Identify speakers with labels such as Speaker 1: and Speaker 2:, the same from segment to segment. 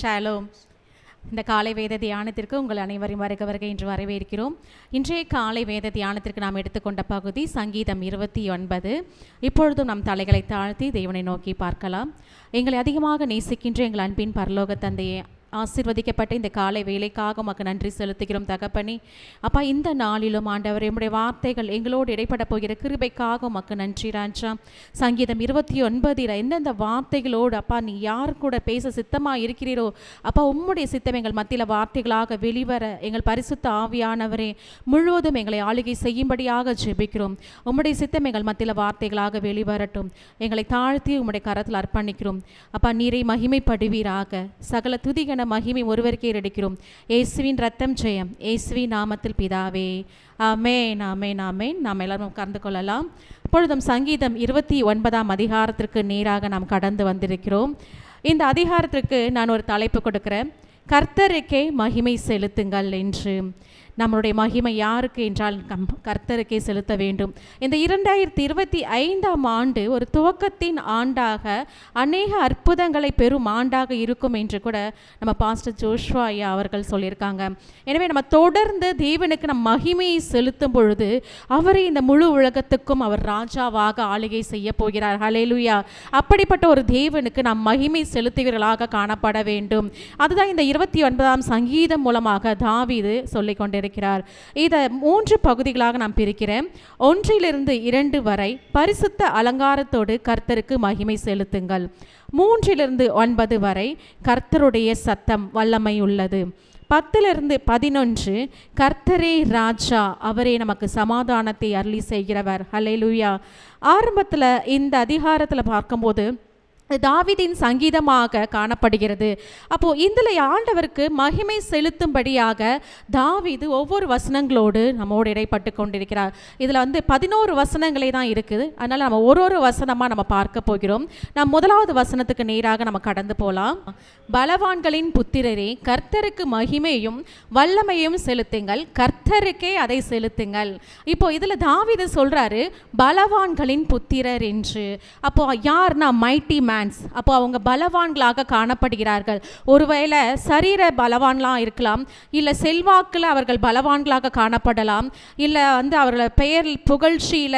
Speaker 1: Shalom. இந்த காலை வேத தியானத்திற்கு உங்கள் அனைவரையும் வருக என்று வரவேற்கிறோம். இன்றைய காலை வேத தியானத்திற்கு நாம் எடுத்துக்கொண்ட பகுதி சங்கீதம் 29. இப்பொழுதும் நம் தலைகளை தாழ்த்தி தேவனை நோக்கி பார்க்கலாம். எங்களை அதிகமாக நேசிக்கின்ற எங்கள் அன்பின் பரலோக தந்தையே, ஆசீர்வதிக்கப்பட்ட இந்த காலை வேலைக்காக உமக்கு நன்றி செலுத்துகிறோம் தகப்பனே. அப்பா, இந்த நாளிலும் ஆண்டவர் எம்முடைய வார்த்தைகள் எங்களோடு இடைப்பட போகிற கிருபைக்காக உமக்கு நன்றி ராஜா. சங்கீதம் 29 எந்தெந்த வார்த்தைகளோடு அப்பா நீ யார் கூட பேச சித்தமாக இருக்கிறீரோ அப்பா, உம்முடைய சித்தம் எங்கள் மத்தியில் வார்த்தைகளாக வெளிவர எங்கள் பரிசுத்த ஆவியானவரே முழுவதும் எங்களை ஆளுகை செய்யும்படியாக ஜெபிக்கிறோம். உம்முடைய சித்தம் எங்கள் மத்தியில் வார்த்தைகளாக வெளிவரட்டும். எங்களை தாழ்த்தி உம்முடைய கரத்தில் அர்ப்பணிக்கிறோம். அப்பா, நீரை மகிமைப்படுவீராக. சகல துதிகன மகிமை ஒருவருக்கே எடுக்கிறோம். இயேசுவின் ரத்தம் ஜெயம். இயேசுவின் நாமத்தில் பிதாவே, ஆமென், ஆமென், ஆமென். நாம் எல்லாரும் கலந்து கொள்ளலாம். இப்பொழுதும் சங்கீதம் 29 அதிகாரத்திற்கு நேராக நாம் கடந்து வந்திருக்கிறோம். இந்த அதிகாரத்திற்கு நான் ஒரு தலைப்பு கொடுக்கிறேன், கர்த்தருக்கே மகிமை செலுத்துங்கள் என்று. நம்மளுடைய மகிமை யாருக்கு என்றால் கர்த்தருக்கே செலுத்த வேண்டும். இந்த 2025 ஆண்டு ஒரு துவக்கத்தின் ஆண்டாக அநேக அற்புதங்களை பெறும் ஆண்டாக இருக்கும் என்று கூட நம்ம பாஸ்டர் ஜோஷ்வா ஐயா அவர்கள் சொல்லியிருக்காங்க. எனவே நம்ம தொடர்ந்து தேவனுக்கு நம் மகிமையை செலுத்தும் பொழுது அவரை இந்த முழு உலகத்துக்கும் அவர் ராஜாவாக ஆளுகை செய்ய போகிறார். ஹல்லேலூயா. அப்படிப்பட்ட ஒரு தேவனுக்கு நாம் மகிமை செலுத்துகிறவர்களாக காணப்பட வேண்டும். அதுதான் இந்த 29 சங்கீதம் மூலமாக தாவீது சொல்லிக் கொண்டிருக்கிறார். இதை 3 பகுதிகளாக நாம் பிரிக்கிறேன். 1 - 2 வரை பரிசுத்த அலங்காரத்தோடு கர்த்தருக்கு மகிமை செலுத்துங்கள். 3 - 9 வரை கர்த்தருடைய சத்தம் வல்லமை உள்ளது. 10 - 11 கர்த்தரே ராஜா, அவரே நமக்கு சமாதானத்தை அருளி செய்கிறவர். ஹல்லேலூயா. ஆரம்பத்தில் இந்த அதிகாரத்தில் பார்க்கும்போது தாவீதின் சங்கீதமாக காணப்படுகிறது. அப்போ இதில் ஆண்டவருக்கு மகிமை செலுத்தும்படியாக தாவீது ஒவ்வொரு வசனங்களோடு நம்மோடு இடைப்பட்டு கொண்டிருக்கிறார். இதில் 11 வசனங்களே தான் இருக்குது. அதனால் நம்ம ஒரு வசனமாக நம்ம பார்க்க போகிறோம். நாம் 1வது வசனத்துக்கு நேராக நம்ம கடந்து போகலாம். பலவான்களின் புத்திரரே, கர்த்தருக்கு மகிமையும் வல்லமையும் செலுத்துங்கள், கர்த்தருக்கே அதை செலுத்துங்கள். இப்போ இதில் தாவீது சொல்றாரு பலவான்களின் புத்திரர் என்று. அப்போ யார்னா மைட்டி மேன். அப்போ அவங்க பலவான்களாக காணப்படுகிறார்கள். ஒருவேளை சரீர பலவான்களாக இருக்கலாம், இல்லை செல்வாக்கில் அவர்கள் பலவான்களாக காணப்படலாம், இல்லை அவர்கள் பெயர் புகழ்ச்சியில்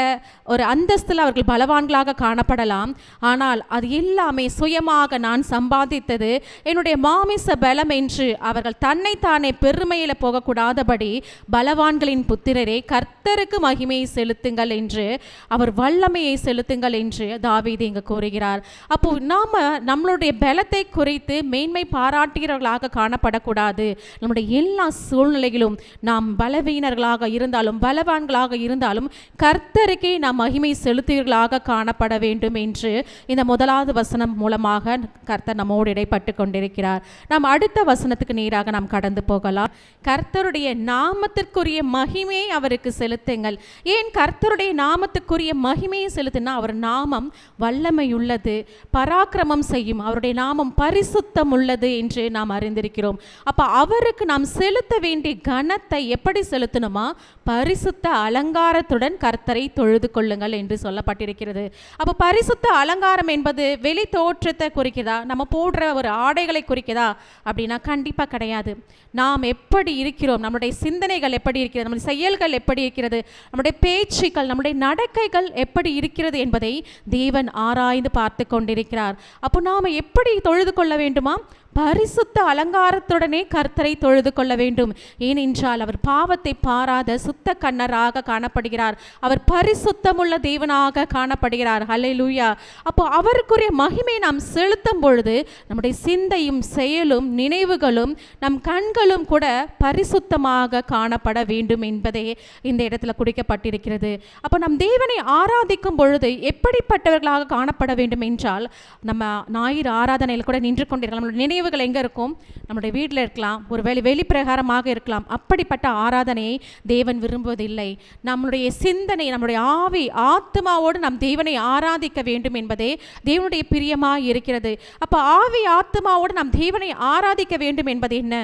Speaker 1: ஒரு அந்தஸ்தில் அவர்கள் பலவான்களாக காணப்படலாம். ஆனால் அது எல்லாமே சுயமாக நான் சம்பாதித்தது, என்னுடைய மாமிச பலம் என்று அவர்கள் தன்னைத்தானே பெருமையில் போகக்கூடாதபடி பலவான்களின் புத்திரரே, கர்த்தருக்கு மகிமையை செலுத்துங்கள் என்று, அவர் வல்லமையை செலுத்துங்கள் என்று தாவீது இங்கு கூறுகிறார். அப்போ நாம் நம்மளுடைய பலத்தை குறைத்து மேன்மை பாராட்டுகிறவர்களாக காணப்படக்கூடாது. நம்முடைய எல்லா சூழ்நிலைகளும் நாம் பலவீனர்களாக இருந்தாலும் பலவான்களாக இருந்தாலும் கர்த்தருக்கே நாம் மகிமை செலுத்துகிறவர்களாக காணப்பட வேண்டும் என்று இந்த 1வது வசனம் மூலமாக கர்த்தர் நம்மோடு இடைப்பட்டு கொண்டிருக்கிறார். நாம் அடுத்த வசனத்துக்கு நேராக நாம் கடந்து போகலாம். கர்த்தருடைய நாமத்திற்குரிய மகிமையை அவருக்கு செலுத்துங்கள். ஏன் கர்த்தருடைய நாமத்துக்குரிய மகிமையை செலுத்தினா? அவர் நாமம் வல்லமை உள்ளது, பராக்கிரமம் செய்யும், அவருடைய நாமம் பரிசுத்தம் உள்ளது என்று நாம் அறிந்திருக்கிறோம். அப்போ அவருக்கு நாம் செலுத்த வேண்டிய கனத்தை எப்படி செலுத்தணுமா? பரிசுத்த அலங்காரத்துடன் கர்த்தரை தொழுது கொள்ளுங்கள் என்று சொல்லப்பட்டிருக்கிறது. அப்போ பரிசுத்த அலங்காரம் என்பது வெளி தோற்றத்தை குறிக்கிறதா? நம்ம போடுற ஒரு ஆடைகளை குறிக்கிறதா அப்படின்னா கண்டிப்பாக கிடையாது. நாம் எப்படி இருக்கிறோம், நம்முடைய சிந்தனைகள் எப்படி இருக்கிறது, நம்முடைய செயல்கள் எப்படி இருக்கிறது, நம்முடைய பேச்சுக்கள், நம்முடைய நடக்கைகள் எப்படி இருக்கிறது என்பதை தேவன் ஆராய்ந்து பார்த்து கொண்டிருக்கிறார். அப்போ நாம் எப்படி தொழுது கொள்ள வேண்டுமா? பரிசுத்த அலங்காரத்துடனே கர்த்தரை தொழுது கொள்ள வேண்டும். ஏனென்றால் அவர் பாவத்தை பாராத சுத்த கண்ணராக காணப்படுகிறார். அவர் பரிசுத்தமுள்ள தேவனாக காணப்படுகிறார். ஹல்லேலூயா. அப்போ அவருக்குரிய மகிமை நாம் செலுத்தும் பொழுது நம்முடைய சிந்தையும் செயலும் நினைவுகளும் நம் கண்களும் கூட பரிசுத்தமாக காணப்பட வேண்டும் என்பதே இந்த இடத்துல குறிக்கப்பட்டிருக்கிறது. அப்போ நம் தேவனை ஆராதிக்கும் பொழுது எப்படிப்பட்டவர்களாக காணப்பட வேண்டும் என்றால், நம்ம ஞாயிறு ஆராதனையில் கூட நின்று கொண்டிருக்கலாம். நம்மளுடைய நினைவுகள் எங்கே இருக்கும்? நம்முடைய வீட்டில் இருக்கலாம், ஒரு வெளிப்பிரகாரமாக இருக்கலாம். அப்படிப்பட்ட ஆராதனையை தேவன் விரும்புவதில்லை. நம்முடைய சிந்தனை, நம்முடைய ஆவி ஆத்மாவோடு நம் தேவனை ஆராதிக்க வேண்டும் என்பதே தேவனுடைய பிரியமாக இருக்கிறது. அப்போ ஆவி ஆத்மாவோடு நம் தேவனை ஆராதிக்க வேண்டும் என்பது என்ன?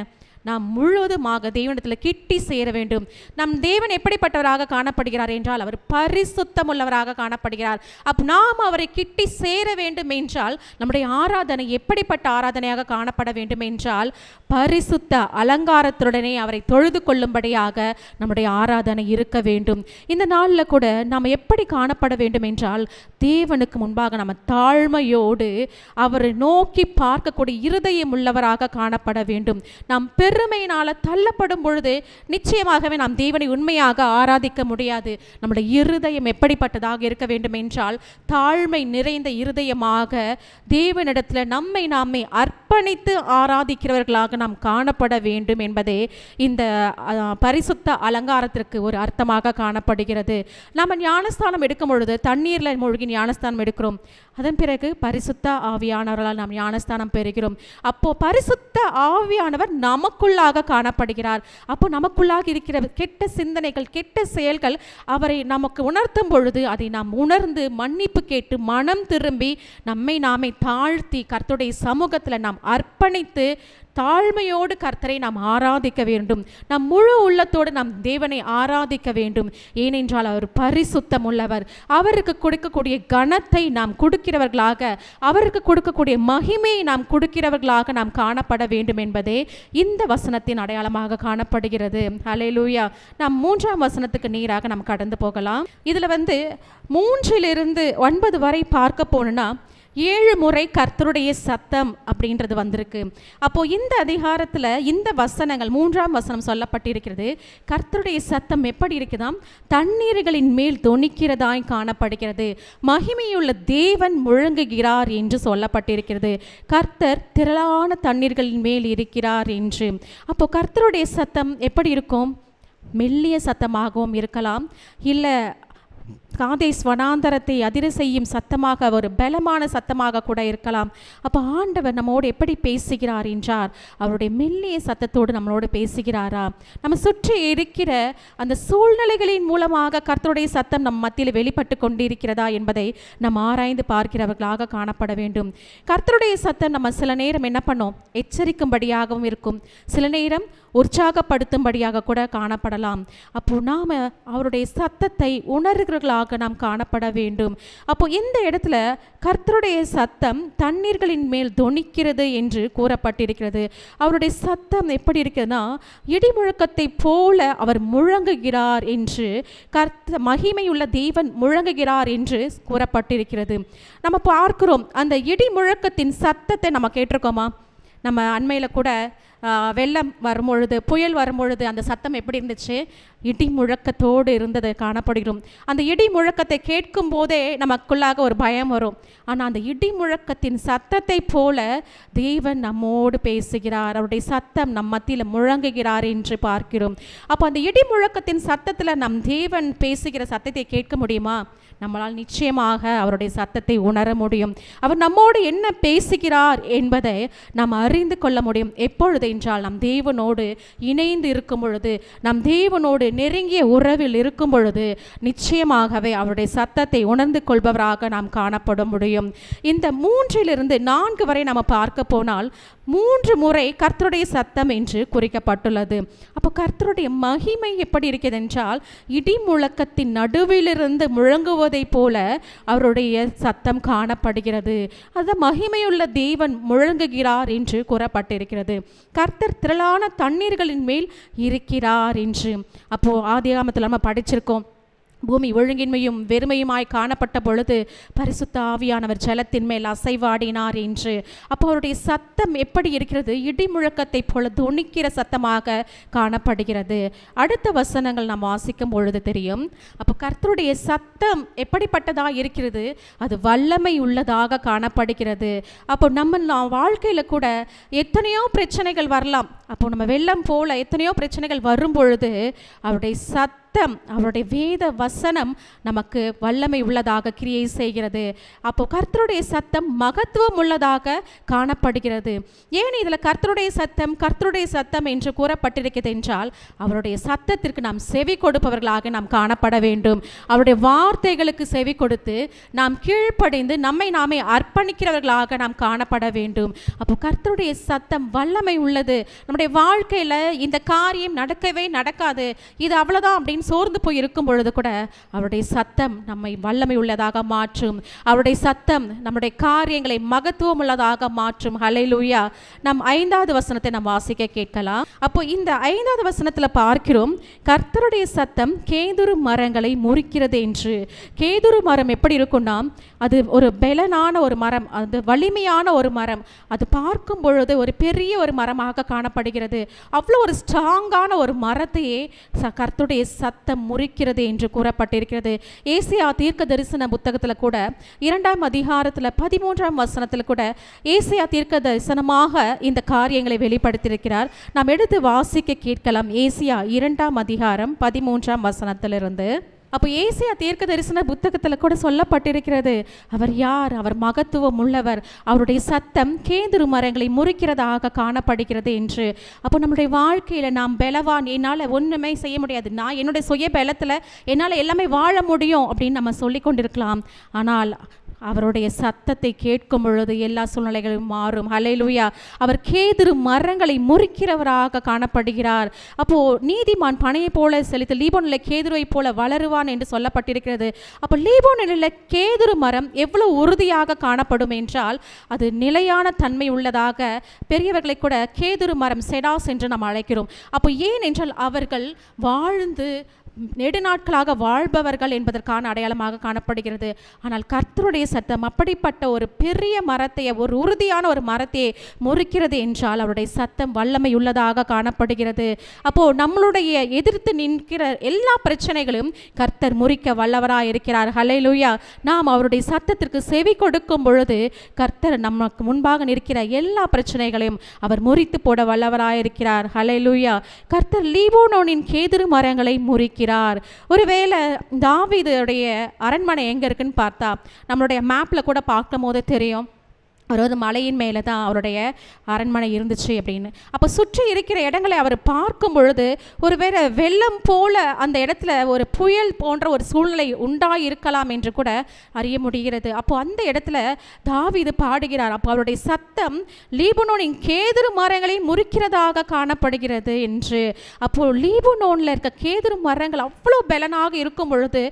Speaker 1: நாம் முழுவதுமாக தேவனிடத்தில் கிட்டி சேர வேண்டும். நம் தேவன் எப்படிப்பட்டவராக காணப்படுகிறார் என்றால் அவர் பரிசுத்தம் உள்ளவராக காணப்படுகிறார். நாம் அவரை கிட்டி சேர வேண்டும் என்றால் நம்முடைய ஆராதனை எப்படிப்பட்ட ஆராதனையாக காணப்பட வேண்டும் என்றால் பரிசுத்த அலங்காரத்துடனே அவரை தொழுது கொள்ளும்படியாக நம்முடைய ஆராதனை இருக்க வேண்டும். இந்த நாளில் கூட நாம் எப்படி காணப்பட வேண்டும் என்றால் தேவனுக்கு முன்பாக நம்ம தாழ்மையோடு அவரை நோக்கி பார்க்கக்கூடிய இருதயம் உள்ளவராக காணப்பட வேண்டும். நாம் பெருமையினால் தள்ளப்படும் பொழுது நிச்சயமாகவே நாம் தேவனை உண்மையாக ஆராதிக்க முடியாது. நம்முடைய இருதயம் எப்படிப்பட்டதாக இருக்க வேண்டும் என்றால் தாழ்மை நிறைந்த இருதயமாக தேவனிடத்தில் நம்மை நாமே அர்ப்பணித்து ஆராதிக்கிறவர்களாக நாம் காணப்பட வேண்டும் என்பதே இந்த பரிசுத்த அலங்காரத்திற்கு ஒரு அர்த்தமாக காணப்படுகிறது. நாம் ஞானஸ்தானம் எடுக்கும் பொழுது தண்ணீரில் மூழ்கி ஞானஸ்தானம் எடுக்கிறோம். அதன் பிறகு பரிசுத்த ஆவியானவரால் நாம் ஞானஸ்தானம் பெறுகிறோம். அப்போ பரிசுத்த ஆவியானவர் நமக்குள்ளாக காணப்படுகிறார். அப்போ நமக்குள்ளாக இருக்கிற கெட்ட சிந்தனைகள், கெட்ட செயல்கள் அவரை நமக்கு உணர்த்தும் பொழுது அதை நாம் உணர்ந்து மன்னிப்பு கேட்டு மனம் திரும்பி நம்மை நாமே தாழ்த்தி கர்த்தருடைய சமூகத்தில் நாம் அர்ப்பணித்து தாழ்மையோடு கர்த்தரை நாம் ஆராதிக்க வேண்டும். நம் முழு உள்ளத்தோடு நாம் தேவனை ஆராதிக்க வேண்டும். ஏனென்றால் அவர் பரிசுத்தம் உள்ளவர். அவருக்கு கொடுக்கக்கூடிய கனத்தை நாம் கொடுக்கிறவர்களாக, அவருக்கு கொடுக்கக்கூடிய மகிமையை நாம் கொடுக்கிறவர்களாக நாம் காணப்பட வேண்டும் என்பதே இந்த வசனத்தின் அடையாளமாக காணப்படுகிறது. ஹல்லேலூயா. நாம் 3ஆம் வசனத்துக்கு நேராக நாம் கடந்து போகலாம். இதில் 3 to 9 வரை பார்க்க போனோம்னா 7 முறை கர்த்தருடைய சத்தம் அப்படின்றது வந்திருக்கு. அப்போ இந்த அதிகாரத்தில் இந்த வசனங்கள் 3ஆம் வசனம் சொல்லப்பட்டிருக்கிறது. கர்த்தருடைய சத்தம் எப்படி இருக்குதாம்? தண்ணீர்களின் மேல் தொனிக்கிறதாய் காணப்படுகிறது. மகிமையுள்ள தேவன் முழங்குகிறார் என்று சொல்லப்பட்டிருக்கிறது. கர்த்தர் திரளான தண்ணீர்களின் மேல் இருக்கிறார் என்று. அப்போ கர்த்தருடைய சத்தம் எப்படி இருக்கும்? மெல்லிய சத்தமாகவும் இருக்கலாம், இல்லை காதேஸ் வனாந்தரத்தை அதிர செய்யும் சத்தமாக, ஒரு பலமான சத்தமாக கூட இருக்கலாம். அப்போ ஆண்டவர் நம்மோடு எப்படி பேசுகிறார் என்றார், அவருடைய மெல்லிய சத்தத்தோடு நம்மளோடு பேசுகிறாரா? நம்ம சுற்றி இருக்கிற அந்த சூழ்நிலைகளின் மூலமாக கர்த்தருடைய சத்தம் நம் மத்தியில் வெளிப்பட்டு கொண்டிருக்கிறதா என்பதை நம்ம ஆராய்ந்து பார்க்கிறவர்களாக காணப்பட வேண்டும். கர்த்தருடைய சத்தம் நம்ம சில நேரம் என்ன பண்ணோம்? எச்சரிக்கும்படியாகவும் இருக்கும், சில நேரம் உற்சாகப்படுத்தும்படியாக கூட காணப்படலாம். அப்போ நாம் அவருடைய சத்தத்தை உணர்கிறவர்களாக நாம் காணப்பட வேண்டும். அப்போ இந்த இடத்துல கர்த்தருடைய சத்தம் தண்ணீர்களின் மேல் தொனிக்கிறது என்று கூறப்பட்டிருக்கிறது. அவருடைய சத்தம் எப்படி இருக்குதுன்னா இடி முழக்கத்தை போல அவர் முழங்குகிறார் என்று, மகிமையுள்ள தேவன் முழங்குகிறார் என்று கூறப்பட்டிருக்கிறது. நம்ம பார்க்கிறோம் அந்த இடி முழக்கத்தின் சத்தத்தை நம்ம கேட்டிருக்கோமா? நம்ம அண்மையில் கூட வெள்ளம் வரும்பொழுது, புயல் வரும்பொழுது அந்த சத்தம் எப்படி இருந்துச்சு? இடி முழக்கத்தோடு இருந்தது காணப்படுகிறோம். அந்த இடி முழக்கத்தை கேட்கும் போதே நமக்குள்ளாக ஒரு பயம் வரும். ஆனால் அந்த இடி முழக்கத்தின் சத்தத்தை போல தேவன் நம்மோடு பேசுகிறார், அவருடைய சத்தம் நம் மத்தியில் முழங்குகிறார் என்று பார்க்கிறோம். அப்போ அந்த இடி முழக்கத்தின் சத்தத்தில் நம் தேவன் பேசுகிற சத்தத்தை கேட்க முடியுமா? நம்மளால் நிச்சயமாக அவருடைய சத்தத்தை உணர முடியும். அவர் நம்மோடு என்ன பேசுகிறார் என்பதை நாம் அறிந்து கொள்ள முடியும். எப்பொழுது என்றால் நம் தேவனோடு இணைந்து இருக்கும் பொழுது, நம் தேவனோடு நெருங்கிய உறவில் இருக்கும் பொழுது நிச்சயமாகவே அவருடைய சத்தத்தை உணர்ந்து கொள்பவராக நாம் காணப்பட முடியும். இந்த 3 to 4 வரை நாம் பார்க்க போனால் 3 முறை கர்த்தருடைய சத்தம் என்று குறிக்கப்பட்டுள்ளது. அப்போ கர்த்தருடைய மகிமை எப்படி இருக்கிறது என்றால் இடி முழக்கத்தின் நடுவிலிருந்து முழங்குவதை போல அவருடைய சத்தம் காணப்படுகிறது. அது மகிமையுள்ள தேவன் முழங்குகிறார் என்று கூறப்பட்டிருக்கிறது. கர்த்தர் திரளான தண்ணீர்களின் மேல் இருக்கிறார் என்று. அப்போ ஆதியாகமத்தில் நம்ம படிச்சிருக்கோம், பூமி ஒழுங்கின்மையும் வெறுமையுமாய் காணப்பட்ட பொழுது பரிசுத்த ஆவியானவர் ஜலத்தின் மேல் அசைவாடினார் என்று. அப்போ அவருடைய சத்தம் எப்படி இருக்கிறது? இடி முழக்கத்தை போல துணிக்கிற சத்தமாக காணப்படுகிறது. அடுத்த வசனங்கள் நாம் வாசிக்கும் பொழுது தெரியும். அப்போ கர்த்தருடைய சத்தம் எப்படிப்பட்டதாக இருக்கிறது? அது வல்லமை உள்ளதாக காணப்படுகிறது. அப்போ நம்ம வாழ்க்கையில் கூட எத்தனையோ பிரச்சனைகள் வரலாம். அப்போ நம்ம வெள்ளம் போல எத்தனையோ பிரச்சனைகள் வரும் பொழுது அவருடைய சத்தம் சத்தம், அவருடைய வேத வசனம் நமக்கு வல்லமை உள்ளதாக கிரியை செய்கிறது. அப்போ கர்த்தருடைய சத்தம் மகத்துவம் உள்ளதாக காணப்படுகிறது. ஏன் இதில் கர்த்தருடைய சத்தம் என்று கூறப்பட்டிருக்கிறது என்றால், அவருடைய சத்தத்திற்கு நாம் செவி கொடுப்பவர்களாக நாம் காணப்பட வேண்டும். அவருடைய வார்த்தைகளுக்கு செவி கொடுத்து நாம் கீழ்ப்படிந்து நம்மை நாமே அர்ப்பணிக்கிறவர்களாக நாம் காணப்பட வேண்டும். அப்போ கர்த்தருடைய சத்தம் வல்லமை உள்ளது. நம்முடைய வாழ்க்கையில் இந்த காரியம் நடக்கவே நடக்காது, இது அவ்வளோதான் அப்படின்னு சோர்ந்து போய் இருக்கும் பொழுது கூட அவருடைய சத்தம் நம்மை வல்லமை உள்ளதாக மாற்றும். அவருடைய சத்தம் நம்முடைய காரியங்களை மகத்துவம் உள்ளதாக மாற்றும். ஹல்லேலூயா. நாம் 5வது வசனத்தை நாம் வாசிக்க கேட்கலாம். அப்போ இந்த 5வது வசனத்தில் பார்க்கிறோம், கர்த்தருடைய சத்தம் கேதுரு மரங்களை முறிக்கிறது என்று. கேதுரு மரம் எப்படி இருக்கும்னா, அது ஒரு பெலனான ஒரு மரம், அது வலிமையான ஒரு மரம். அது பார்க்கும் பொழுது ஒரு பெரிய ஒரு மரமாக காணப்படுகிறது. அவ்வளோ ஒரு ஸ்ட்ராங்கான ஒரு மரத்தையே கர்த்தருடைய சத்தம் முறிக்கிறது என்று கூறப்பட்டிருக்கிறது. ஏசியா தீர்க்க தரிசன புத்தகத்தில் கூட 2ஆம் அதிகாரத்தில் 13ஆம் வசனத்தில் கூட ஏசியா தீர்க்க தரிசனமாக இந்த காரியங்களை வெளிப்படுத்தியிருக்கிறார். நாம் எடுத்து வாசிக்க கேட்கலாம். ஏசியா 2ஆம் அதிகாரம் 13ஆம் வசனத்திலிருந்து. அப்போ ஏசியா தீர்க்க தரிசன புத்தகத்தில் கூட சொல்லப்பட்டிருக்கிறது, அவர் யார்? அவர் மகத்துவம் உள்ளவர், அவருடைய சத்தம் கேதுரு மரங்களை முறிக்கிறதாக காணப்படுகிறது என்று. அப்போ நம்முடைய வாழ்க்கையில் நாம் பலவான், என்னால் ஒன்றுமே செய்ய முடியாது, நான் என்னுடைய சுய பலத்தில் என்னால் எல்லாமே வாழ முடியும் அப்படின்னு நம்ம சொல்லி கொண்டிருக்கலாம். ஆனால் அவருடைய சத்தத்தை கேட்கும் பொழுது எல்லா சூழ்நிலைகளும் மாறும். ஹல்லேலூயா. அவர் கேதுரு மரங்களை முறிக்கிறவராக காணப்படுகிறார். அப்போ நீதிமான் பனையை போல செழித்து லீபோனில் கேதுருவை போல வளருவான் என்று சொல்லப்பட்டிருக்கிறது. அப்போ லீபோனில் கேதுரு மரம் எவ்வளவு உறுதியாக காணப்படும் என்றால், அது நிலையான தன்மை உள்ளதாக. பெரியவர்களை கூட கேதுரு மரம் செடாஸ் என்று நாம் அழைக்கிறோம். அப்போ ஏன் என்றால் அவர்கள் வாழ்ந்து நெடுநாட்களாக வாழ்பவர்கள் என்பதற்கான அடையாளமாக காணப்படுகிறது. ஆனால் கர்த்தருடைய சத்தம் அப்படிப்பட்ட ஒரு பெரிய மரத்தையே, ஒரு உறுதியான ஒரு மரத்தையே முறிக்கிறது என்றால் அவருடைய சத்தம் வல்லமை உள்ளதாக காணப்படுகிறது. அப்போது நம்மளுடைய எதிர்த்து நிற்கிற எல்லா பிரச்சனைகளும் கர்த்தர் முறிக்க வல்லவராக இருக்கிறார். ஹல்லேலூயா. நாம் அவருடைய சத்தத்திற்கு செவி கொடுக்கும் பொழுது கர்த்தர் நமக்கு முன்பாக நிற்கிற எல்லா பிரச்சனைகளையும் அவர் முறித்து போட வல்லவராக இருக்கிறார். ஹல்லேலூயா. கர்த்தர் லீபோனோனின் கேதுரு மரங்களை முறிக்கிறார். ஒருவேளை தாவீதுடைய அரண்மனை எங்கே இருக்குன்னு பார்த்தா, நம்மளுடைய மேப்பில் கூட பார்க்கும் போது தெரியும், அதாவது மலையின் மேலே தான் அவருடைய அரண்மனை இருந்துச்சு அப்படின்னு. அப்போ சுற்றி இருக்கிற இடங்களை அவர் பார்க்கும் பொழுது ஒருவேளை வெள்ளம் போல அந்த இடத்துல ஒரு புயல் போன்ற ஒரு சூழ்நிலை உண்டாயிருக்கலாம் என்று கூட அறிய முடிகிறது. அப்போ அந்த இடத்துல தாவீது பாடுகிறார். அப்போ அவருடைய சத்தம் லீபனோனின் கேதுரு மரங்களை முறிக்கிறதாக காணப்படுகிறது என்று. அப்போது லீபனோனில் இருக்க கேதுரு மரங்கள் அவ்வளோ பலனாக இருக்கும் பொழுது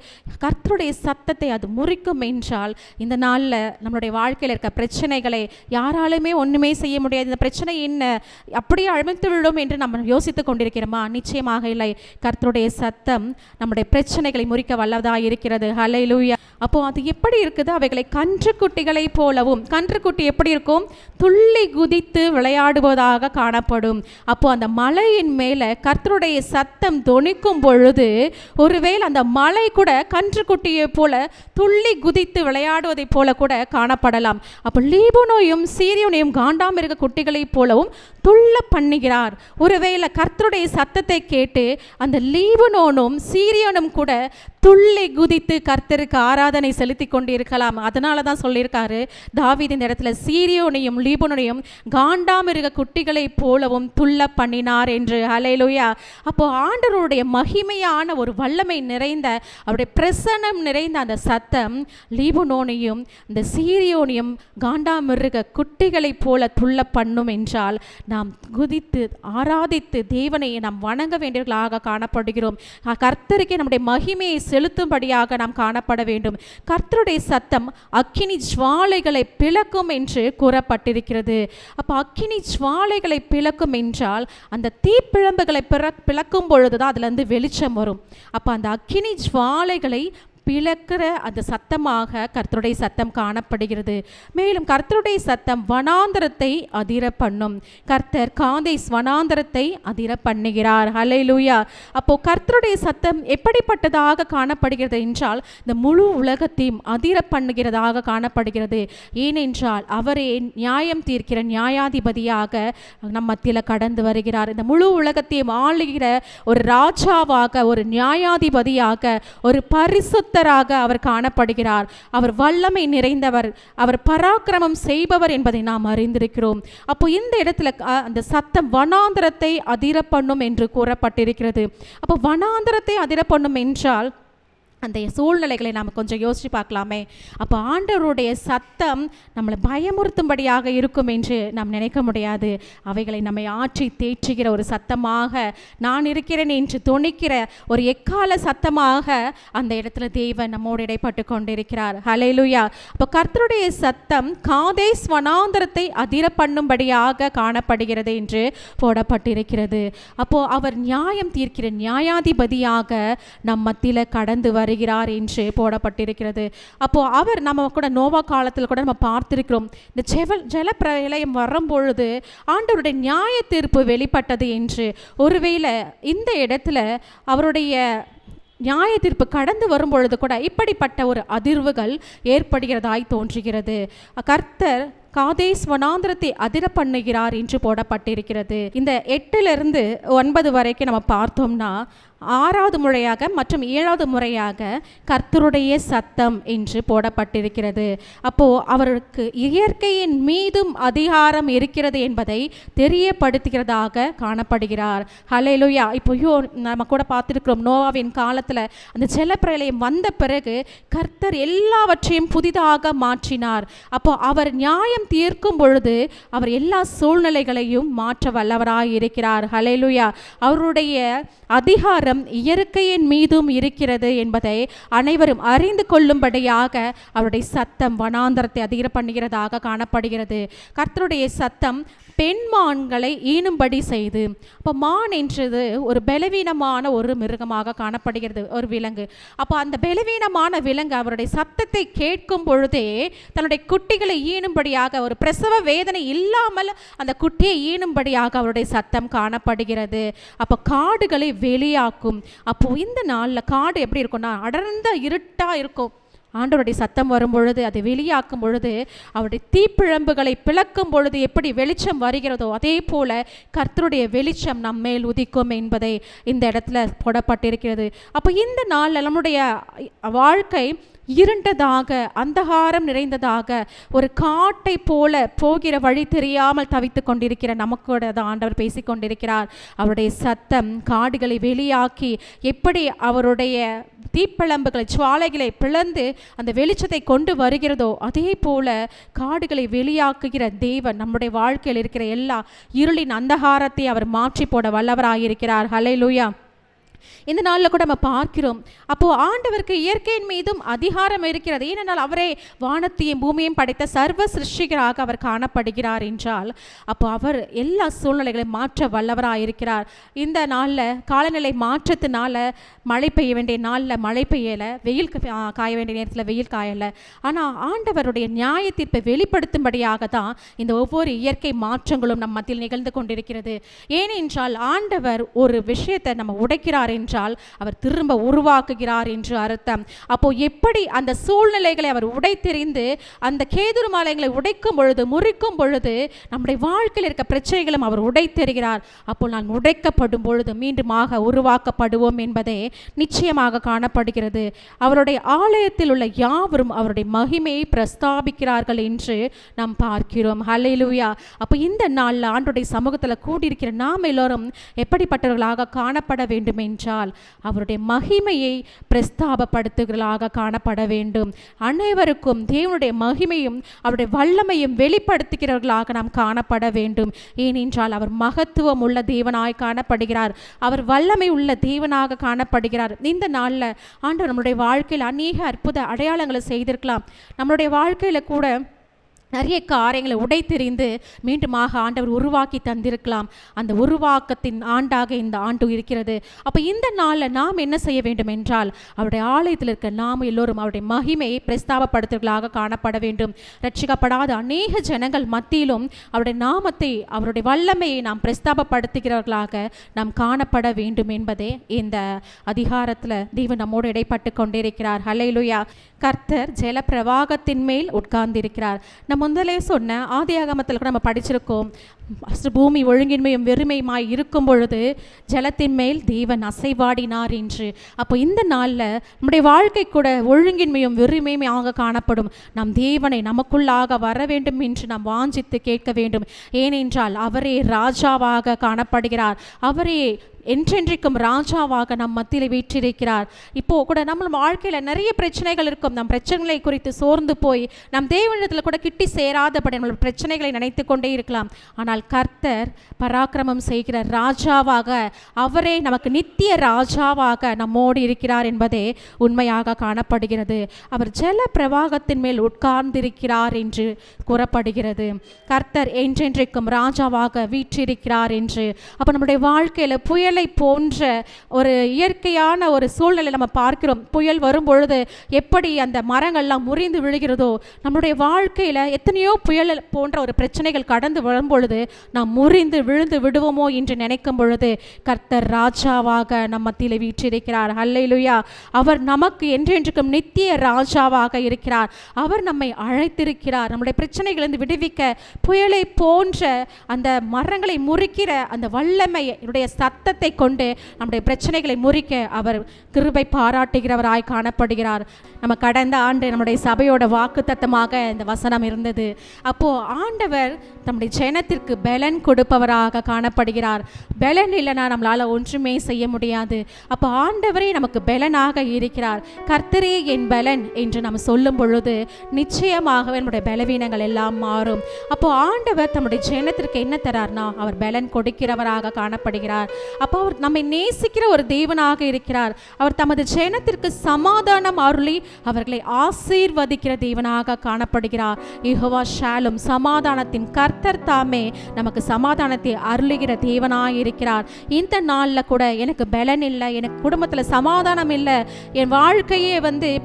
Speaker 1: கர்த்தருடைய சத்தத்தை அது முறிக்கும் என்றால், இந்த நாளில் நம்மளுடைய வாழ்க்கையில் இருக்க பிரச்சனை யாராலுமே ஒண்ணுமே செய்ய முடியாது, இந்த பிரச்சனை என்ன அப்படியே அழித்து விடும் என்று நம்ம யோசித்து கொண்டிருக்கிறோமா? நிச்சயமாக இல்லை. கர்த்தருடைய சத்தம் நம்முடைய பிரச்சனைகளை முறிக்க வல்லதாக இருக்கிறது. ஹல்லேலூயா. அப்போ அது எப்படி இருக்குது? அவைகளை கன்றுக்குட்டிகளை போலவும், கன்றுக்குட்டி எப்படி இருக்கும்? துள்ளி குதித்து விளையாடுவதாக காணப்படும். அப்போ அந்த மலையின் மேலே கர்த்தருடைய சத்தம் தொனிக்கும் பொழுது ஒருவேளை அந்த மலை கூட கன்றுக்குட்டியை போல துள்ளி குதித்து விளையாடுவதை போல கூட காணப்படலாம். அப்போ லீபனோனையும் சீரியோனையும் காண்டாமிருக குட்டிகளைப் போலவும் துள்ள பண்ணுகிறார். ஒருவேளை கர்த்தருடைய சத்தத்தை கேட்டு அந்த லீபனோனும் சீரியோனும் கூட துள்ளி குதித்து கர்த்தருக்கு ஆராதனை செலுத்தி கொண்டிருக்கலாம். அதனால தான் சொல்லியிருக்காரு தாவீது இந்த இடத்துல சீரியோனையும் லீபனோனையும் காண்டாமிருக குட்டிகளைப் போலவும் துள்ள பண்ணினார் என்று. ஹல்லேலூயா. அப்போ ஆண்டவருடைய மகிமையான ஒரு வல்லமை நிறைந்த, அவருடைய பிரசன்னம் நிறைந்த அந்த சத்தம் லீபனோனையும் இந்த சீரியோனையும் காண்டாமிருக குட்டிகளைப் போல துள்ள பண்ணும் என்றால், நாம் குதித்து ஆராதித்து தேவனை நாம் வணங்க வேண்டியவர்களாக காணப்படுகிறோம். கர்த்தருக்கே நம்முடைய மகிமையை செலுத்தும்படியாக நாம் காணப்பட வேண்டும். கர்த்தருடைய சத்தம் அக்கினி ஜுவாலைகளை பிளக்கும் என்று கூறப்பட்டிருக்கிறது. அப்போ அக்கினி ஜுவாலைகளை பிளக்கும் என்றால் அந்த தீப்பிழம்புகளை பிளக்கும் பொழுதுதான் அதுல இருந்து வெளிச்சம் வரும். அப்போ அந்த அக்கினி ஜுவாலைகளை பிளக்கிற அந்த சத்தமாக கர்த்தருடைய சத்தம் காணப்படுகிறது. மேலும் கர்த்தருடைய சத்தம் வனாந்தரத்தை அதிர பண்ணும். கர்த்தர் காதேஸ் வனாந்தரத்தை அதிர பண்ணுகிறார். ஹல்லேலூயா. அப்போ கர்த்தருடைய சத்தம் எப்படிப்பட்டதாக காணப்படுகிறது என்றால் இந்த முழு உலகத்தையும் அதிர பண்ணுகிறதாக காணப்படுகிறது. ஏனென்றால் அவரே நியாயம் தீர்க்கிற நியாயாதிபதியாக நம் மத்தியில் கடந்து வருகிறார். இந்த முழு உலகத்தையும் ஆளுகிற ஒரு ராஜாவாக, ஒரு நியாயாதிபதியாக, ஒரு பரிசுத்தராக அவர் காணப்படுகிறார். அவர் வல்லமை நிறைந்தவர், அவர் பராக்கிரமம் செய்பவர் என்பதை நாம் அறிந்திருக்கிறோம். அப்போ இந்த இடத்துல அந்த சத்தம் வனாந்தரத்தை அதிர பண்ணும் என்று கூறப்பட்டிருக்கிறது. அப்போ வனாந்தரத்தை அதிர பண்ணும் என்றால் அந்த சூழ்நிலைகளை நாம் கொஞ்சம் யோசித்து பார்க்கலாமே. அப்போ ஆண்டவருடைய சத்தம் நம்மளை பயமுறுத்தும்படியாக இருக்கும் என்று நாம் நினைக்க முடியாது. அவைகளை நம்மை ஆற்றி தேற்றுகிற ஒரு சத்தமாக, நான் இருக்கிறேன் என்று துணிக்கிற ஒரு எக்கால சத்தமாக அந்த இடத்துல தேவன் நம்மோடு இடைப்பட்டு கொண்டிருக்கிறார். ஹல்லேலூயா. அப்போ கர்த்தருடைய சத்தம் காதேஸ் வனாந்தரத்தை அதிர பண்ணும்படியாக காணப்படுகிறது என்று போடப்பட்டிருக்கிறது. அப்போ அவர் நியாயம் தீர்க்கிற நியாயாதிபதியாக நம் மத்தியில் கடந்து வருகிறார் என்று போடப்பட்டிருக்கிறது. அப்போ அவர் நம்ம கூட நோவா காலத்தில் கூட நம்ம பார்த்திருக்கிறோம். இந்த ஜல பிரளயம் வரும்பொழுது ஆண்டவருடைய நியாய தீர்ப்பு வெளிப்பட்டது என்று. ஒருவேளை இந்த இடத்துல அவருடைய நியாய தீர்ப்பு கடந்து வரும்பொழுது கூட இப்படிப்பட்ட ஒரு அதிர்வுகள் ஏற்படுகிறதாய் தோன்றுகிறது. கர்த்தர் காதேஸ் வனாந்தரத்தை அதிர பண்ணுகிறார் என்று போடப்பட்டிருக்கிறது. இந்த 8 to 9 வரைக்கும் நம்ம பார்த்தோம்னா 6வது முறையாக மற்றும் 7வது முறையாக கர்த்தருடைய சத்தம் என்று போடப்பட்டிருக்கிறது. அப்போ அவருக்கு இயற்கையின் மீதும் அதிகாரம் இருக்கிறது என்பதை தெரியப்படுத்துகிறதாக காணப்படுகிறார். ஹல்லேலூயா. இப்போ நம்ம கூட பார்த்துருக்கிறோம், நோவாவின் காலத்தில் அந்த ஜலப்பிரளயம் வந்த பிறகு கர்த்தர் எல்லாவற்றையும் புதிதாக மாற்றினார். அப்போ அவர் நியாயம் தீர்க்கும் பொழுது அவர் எல்லா சூழ்நிலைகளையும் மாற்ற வல்லவராய் இருக்கிறார். ஹல்லேலூயா. அவருடைய அதிகாரம் இயற்கையின் மீதும் இருக்கிறது என்பதை அனைவரும் அறிந்து கொள்ளும்படியாக அவருடைய சத்தம் வனாந்தரத்தை அதிர பண்ணுகிறதாக காணப்படுகிறது. கர்த்தருடைய சத்தம் பெண்மான்களை ஈனும்படி செய்து, அப்போ மான் என்றது ஒரு பலவீனமான ஒரு மிருகமாக காணப்படுகிறது, ஒரு விலங்கு. அப்போ அந்த பலவீனமான விலங்கு அவருடைய சத்தத்தை கேட்கும் பொழுதே தன்னுடைய குட்டிகளை ஈனும்படியாக, ஒரு பிரசவ வேதனை இல்லாமல் அந்த குட்டியை ஈனும்படியாக அவருடைய சத்தம் காணப்படுகிறது. அப்போ காடுகளை வெளியாக்கும். அப்போ இந்த நாளில் காடு எப்படி இருக்கும்னா அடர்ந்த இருட்டாக இருக்கும். ஆண்டவருடைய சத்தம் வரும் பொழுது, அதை வெளியாக்கும் பொழுது, அவருடைய தீப்பிழம்புகளை பிளக்கும் பொழுது எப்படி வெளிச்சம் வருகிறதோ அதே போல கர்த்தருடைய வெளிச்சம் நம்மேல் உதிக்கும் என்பதை இந்த இடத்துல போடப்பட்டிருக்கிறது. அப்போ இந்த நாளில் நம்முடைய வாழ்க்கை இருண்டதாக, அந்தகாரம் நிறைந்ததாக, ஒரு காட்டை போல போகிற வழி தெரியாமல் தவித்து கொண்டிருக்கிற நமக்கூட ஆண்டவர் பேசிக்கொண்டிருக்கிறார். அவருடைய சத்தம் காடுகளை வெளியாக்கி எப்படி அவருடைய தீப்பிழம்புகளை, சுவாலைகளை பிளந்து அந்த வெளிச்சத்தை கொண்டு வருகிறதோ அதே போல காடுகளை வெளியாக்குகிற தேவன் நம்முடைய வாழ்க்கையில் இருக்கிற எல்லா இருளின் அந்தகாரத்தை அவர் மாற்றி போட வல்லவராயிருக்கிறார். ஹல்லேலூயா. இந்த நாளில் கூட நம்ம பார்க்கிறோம், அப்போ ஆண்டவருக்கு இயற்கையின் மீதும் அதிகாரம் இருக்கிறது. ஏனென்றால் அவரே வானத்தையும் பூமியையும் படைத்த சர்வ சிருஷ்டிகராக அவர் காணப்படுகிறார் என்றால், அப்போ அவர் எல்லா சூழ்நிலைகளையும் மாற்ற வல்லவராயிருக்கிறார். இந்த நாளில் காலநிலை மாற்றத்தினால மழை பெய்ய வேண்டிய நாளில் மழை பெய்யலை, வெயில் காய வேண்டிய நேரத்தில் வெயில் காயலை. ஆனால் ஆண்டவருடைய நியாய தீர்ப்பை வெளிப்படுத்தும்படியாக தான் இந்த ஒவ்வொரு இயற்கை மாற்றங்களும் நம் மத்தியில் நிகழ்ந்து கொண்டிருக்கிறது. ஏனென்றால் ஆண்டவர் ஒரு விஷயத்தை நம்ம உடைக்கிறார் என்றால் அவர் திரும்ப உருவாக்குகிறார் என்று அர்த்தம். அப்போ எப்படி அந்த சூழ்நிலைகளை அவர் உடைத்தெறிந்து அந்த கேதுரு மலைகளை உடைக்கும் பொழுது, முறிக்கும் பொழுது நம்முடைய வாழ்க்கையில் இருக்க பிரச்சனைகளும் அவர் உடைத்தெறிகிறார். அப்போ நான் உடைக்கப்படும் பொழுது மீண்டுமாக உருவாக்கப்படுவோம் என்பதே நிச்சயமாக காணப்படுகிறது. அவருடைய ஆலயத்தில் உள்ள யாவரும் அவருடைய மகிமையை பிரஸ்தாபிக்கிறார்கள் என்று நாம் பார்க்கிறோம். ஹல்லேலூயா. அப்போ இந்த நாளில் ஆண்டவருடைய சமூகத்தில் கூடியிருக்கிற நாம் எல்லோரும் எப்படிப்பட்டவர்களாக காணப்பட வேண்டும் என்றால் அவருடைய மகிமையை பிரஸ்தாபப்படுத்துகிறவர்களாக காணப்பட வேண்டும். அனைவருக்கும் தேவனுடைய மகிமையும் அவருடைய வல்லமையும் வெளிப்படுத்துகிறவர்களாக நாம் காணப்பட வேண்டும். ஏனென்றால் அவர் மகத்துவம் உள்ள தேவனாய் காணப்படுகிறார், அவர் வல்லமை உள்ள தேவனாக காணப்படுகிறார். இந்த நாளில் ஆண்டவர் நம்முடைய வாழ்க்கையில் அநேக அற்புத அடையாளங்களை செய்திருக்கலாம். நம்மளுடைய வாழ்க்கையில் கூட நிறைய காரியங்களை உடைத்தெறிந்து மீண்டுமாக ஆண்டவர் உருவாக்கி தந்திருக்கலாம். அந்த உருவாக்கத்தின் ஆண்டாக இந்த ஆண்டு இருக்கிறது. அப்போ இந்த நாளில் நாம் என்ன செய்ய வேண்டும் என்றால், அவருடைய ஆலயத்தில் இருக்க நாம் எல்லோரும் அவருடைய மகிமையை பிரஸ்தாபப்படுத்துவர்களாக காணப்பட வேண்டும். ரட்சிக்கப்படாத அநேக ஜனங்கள் மத்தியிலும் அவருடைய நாமத்தை, அவருடைய வல்லமையை நாம் பிரஸ்தாபப்படுத்துகிறவர்களாக நாம் காணப்பட வேண்டும் என்பதே இந்த அதிகாரத்தில் தேவன் நம்மோடு இடைப்பட்டு கொண்டிருக்கிறார். ஹல்லேலூயா. கர்த்தர் ஜல பிரவாகத்தின் மேல் உட்கார்ந்திருக்கிறார். நம்ம முதலே சொன்ன ஆதியாகமத்தில் கூட நம்ம படிச்சிருக்கோம், பூமி ஒழுங்கின்மையும் வெறுமையுமாய் இருக்கும் பொழுது ஜலத்தின் மேல் தேவன் அசைவாடினார் என்று. அப்போ இந்த நாளில் நம்முடைய வாழ்க்கை கூட ஒழுங்கின்மையும் வெறுமையுமாக காணப்படும். நம் தேவனை நமக்குள்ளாக வர வேண்டும் என்று நாம் வாஞ்சித்து கேட்க வேண்டும். ஏனென்றால் அவரே ராஜாவாக காணப்படுகிறார். அவரே என்றென்றைக்கும் ராஜாவாக நம் மத்தியில் வீற்றிருக்கிறார். இப்போ கூட நம்ம வாழ்க்கையில் நிறைய பிரச்சனைகள் இருக்கும். நம் பிரச்சனைகளை குறித்து சோர்ந்து போய் நம் தேவனிடத்தில் கூட கிட்டி சேராதபடி நம்ம பிரச்சனைகளை நினைத்து கொண்டே இருக்கலாம். ஆனால் கர்த்தர் பராக்கிரமம் செய்கிற ராஜாவாக, அவரே நமக்கு நித்திய ராஜாவாக நம்மோடு இருக்கிறார் என்பதே உண்மையாக காணப்படுகிறது. அவர் ஜல பிரவாகத்தின் மேல் உட்கார்ந்திருக்கிறார் என்று கூறப்படுகிறது. கர்த்தர் என்றென்றைக்கும் ராஜாவாக வீற்றிருக்கிறார் என்று. அப்போ நம்முடைய வாழ்க்கையில் புயலை போன்ற ஒரு இயற்கையான ஒரு சூழ்நிலை நம்ம பார்க்கிறோம். புயல் வரும் பொழுது எப்படி அந்த மரங்கள்லாம் முறிந்து விழுகிறதோ, நம்முடைய வாழ்க்கையில் எத்தனையோ புயல் போன்ற ஒரு பிரச்சனைகள் கடந்து வரும் பொழுது நாம் முறிந்து விழுந்து விடுவோமோ என்று நினைக்கும் பொழுது கர்த்தர் ராஜாவாக நம் மத்தியில் வீற்றிருக்கிறார். ஹல்லேலூயா. அவர் நமக்கு என்றென்றுக்கும் நித்திய ராஜாவாக இருக்கிறார். அவர் நம்மை அழைத்திருக்கிறார். நம்முடைய பிரச்சனைகளிலிருந்து விடுவிக்க புயலை போன்ற அந்த மரங்களை முறிக்கிற அந்த வல்லமையுடைய சத்தத்தை கொண்டு நம்முடைய பிரச்சனைகளை முறிக்க அவர் கிருபை பாராட்டுகிறவராய் காணப்படுகிறார். நம்ம கடந்த ஆண்டு நம்முடைய சபையோட வாக்குத்தத்தமாக இந்த வசனம் இருந்தது. அப்போ ஆண்டவர் நம்முடைய ஜனத்திற்கு பலன் கொடுப்பவராக காணப்படுகிறார். பலன் இல்லைனா நம்மளால ஒன்றுமே செய்ய முடியாது. அப்போ ஆண்டவரே நமக்கு பலனாக இருக்கிறார். கர்த்தரே என் பலன் என்று நம்ம சொல்லும் பொழுது நிச்சயமாகவே நம்முடைய பலவீனங்கள் எல்லாம் மாறும். அப்போ ஆண்டவர் நம்முடைய ஜனத்திற்கு என்ன தரார்னா, அவர் பலன் கொடுக்கிறவராக காணப்படுகிறார். அப்போ அவர் நம்மை நேசிக்கிற ஒரு தேவனாக இருக்கிறார். அவர் தமது ஜனத்திற்கு சமாதானம் அருளி அவர்களை ஆசீர்வதிக்கிற தேவனாக காணப்படுகிறார். யெகோவா ஷாலும், சமாதானத்தின் கர்த்தர் தாமே நமக்கு சமாதானத்தை அருளுகிற தேவனாக இருக்கிறார். இந்த நாளில் கூட எனக்கு பலன் இல்லை, எனக்கு குடும்பத்தில் சமாதானம் இல்லை, என் வாழ்க்கையே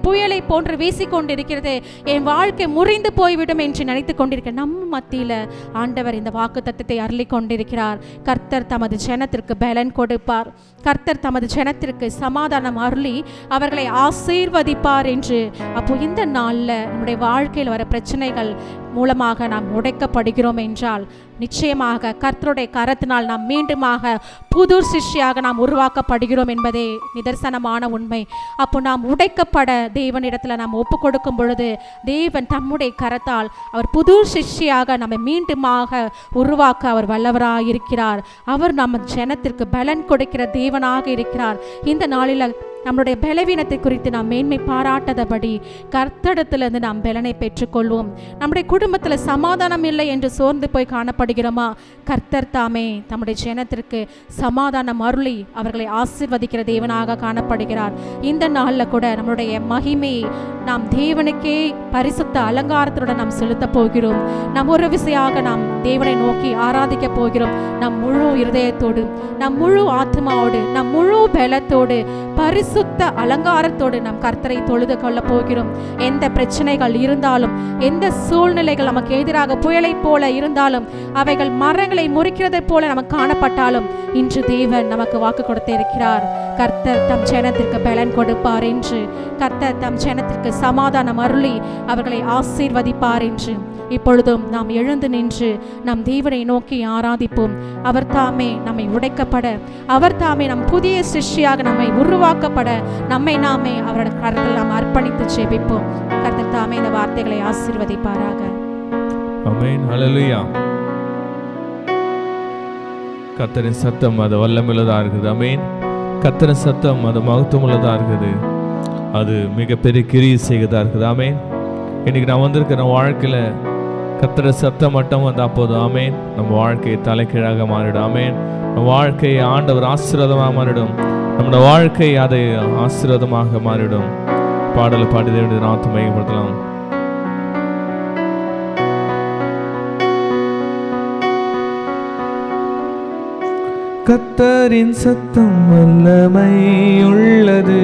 Speaker 1: புயலை போன்று வீசிக்கொண்டிருக்கிறது, என் வாழ்க்கை முறிந்து போய்விடும் என்று நினைத்து கொண்டிருக்க நம்ம மத்தியில் ஆண்டவர் இந்த வாக்கு தத்தத்தை அருளி கொண்டிருக்கிறார். கர்த்தர் தமது ஜனத்திற்கு பலன் கொடுப்பார். கர்த்தர் தமது ஜனத்திற்கு சமாதானம் அருளி அவர்களை ஆசீர்வதிப்பார் என்று. அப்போ இந்த நாளில் நம்முடைய வாழ்க்கையில் வர பிரச்சனைகள் மூலமாக நாம் உடைக்கப்படுகிறோம் என்றால் நிச்சயமாக கர்த்தருடைய கரத்தினால் நாம் மீண்டுமாக புது சிஷ்யாக நாம் உருவாக்கப்படுகிறோம் என்பதே நிதர்சனமான உண்மை. அப்போ நாம் உடைக்கப்பட தேவனிடத்தில் நாம் ஒப்பு கொடுக்கும் பொழுது தேவன் தம்முடைய கரத்தால் அவர் புது சிஷ்யாக நம்மை மீண்டுமாக உருவாக்க அவர் வல்லவராக இருக்கிறார். அவர் நம்ம ஜனத்திற்கு பலன் கொடுக்கிற தேவனாக இருக்கிறார். இந்த நாளில் நம்முடைய பலவீனத்தை குறித்து நாம் மேன்மை பாராட்டாதபடி கர்த்தரிடத்திலிருந்து நாம் பலனை பெற்றுக்கொள்வோம். நம்முடைய குடும்பத்தில் சமாதானம் இல்லை என்று சோர்ந்து போய் காணப்படுகிறோமா, கர்த்தர் தாமே நம்முடைய ஜனத்திற்கு சமாதானம் அருளி அவர்களை ஆசீர்வதிக்கிற தேவனாக காணப்படுகிறார். இந்த நாளில் கூட நம்முடைய மகிமையை நாம் தேவனுக்கே பரிசுத்த அலங்காரத்துடன் நாம் செலுத்த போகிறோம். நம் ஒரு விசையாக நாம் தேவனை நோக்கி ஆராதிக்க போகிறோம். நம் முழு இருதயத்தோடு, நம் முழு ஆத்மாவோடு, நம் முழு பலத்தோடு, பரிசுத்த அலங்காரத்தோடு நாம் கர்த்தரை தொழுது கொள்ள போகிறோம். எந்த பிரச்சனைகள் இருந்தாலும், எந்த சூழ்நிலைகள் நமக்கு எதிராக புயலை போல இருந்தாலும், அவைகள் மரங்களை முறிக்கிறதை போல நமக்கு காணப்பட்டாலும், இன்று தேவன் நமக்கு வாக்கு கொடுத்து இருக்கிறார். கர்த்தர் தம் ஜனத்திற்கு பலன் கொடுப்பார் என்று, கர்த்தர் தம் ஜனத்திற்கு சமாதானம் அருளி அவர்களை ஆசீர்வதிப்பார் என்று. இப்பொழுதும் நாம் எழுந்து நின்று நம் தேவனை நோக்கி ஆராதிப்போம். அவர் தாமே நம்மை உடைக்கப்பட, அவர் தாமே நம் புதிய சிஷ்யாக நம்மை உருவாக்கப்பட, நம்மை நாமே அவருடைய கரத்தில் நாம் அர்ப்பணித்து ஜெபிப்போம். கர்த்தர் தாமே இந்த வார்த்தைகளை ஆசீர்வதிப்பாராக.
Speaker 2: ஆமென். ஹல்லேலூயா. கர்த்தரின் சத்தம் அது வல்லமையுள்ளதா இருக்குது. ஆமென். கர்த்தரின் சத்தம் அது மகத்துவமுள்ளதா இருக்குது. அது மிகப்பெரிய கிரியை செய்கிறதா இருக்குது. ஆமென். இன்னைக்கு நான் வந்திருக்கிற வாழ்க்கையில் கர்த்தரின் சத்தம் மட்டும் வந்தால் போதும். ஆமென். நம்ம வாழ்க்கையை தலைகீழாக மாறிடும். ஆமென். நம்ம வாழ்க்கையை ஆண்டவர் ஆசீர்வாதமாக மாறிடும். நம்முடைய வாழ்க்கை அதை ஆசீர்வாதமாக மாறிடும். பாடலை பாடி தேவனுடைய நாமத்தை மகிமைப்படுத்தலாம். கர்த்தரின் சத்தம் வல்லமை உள்ளது,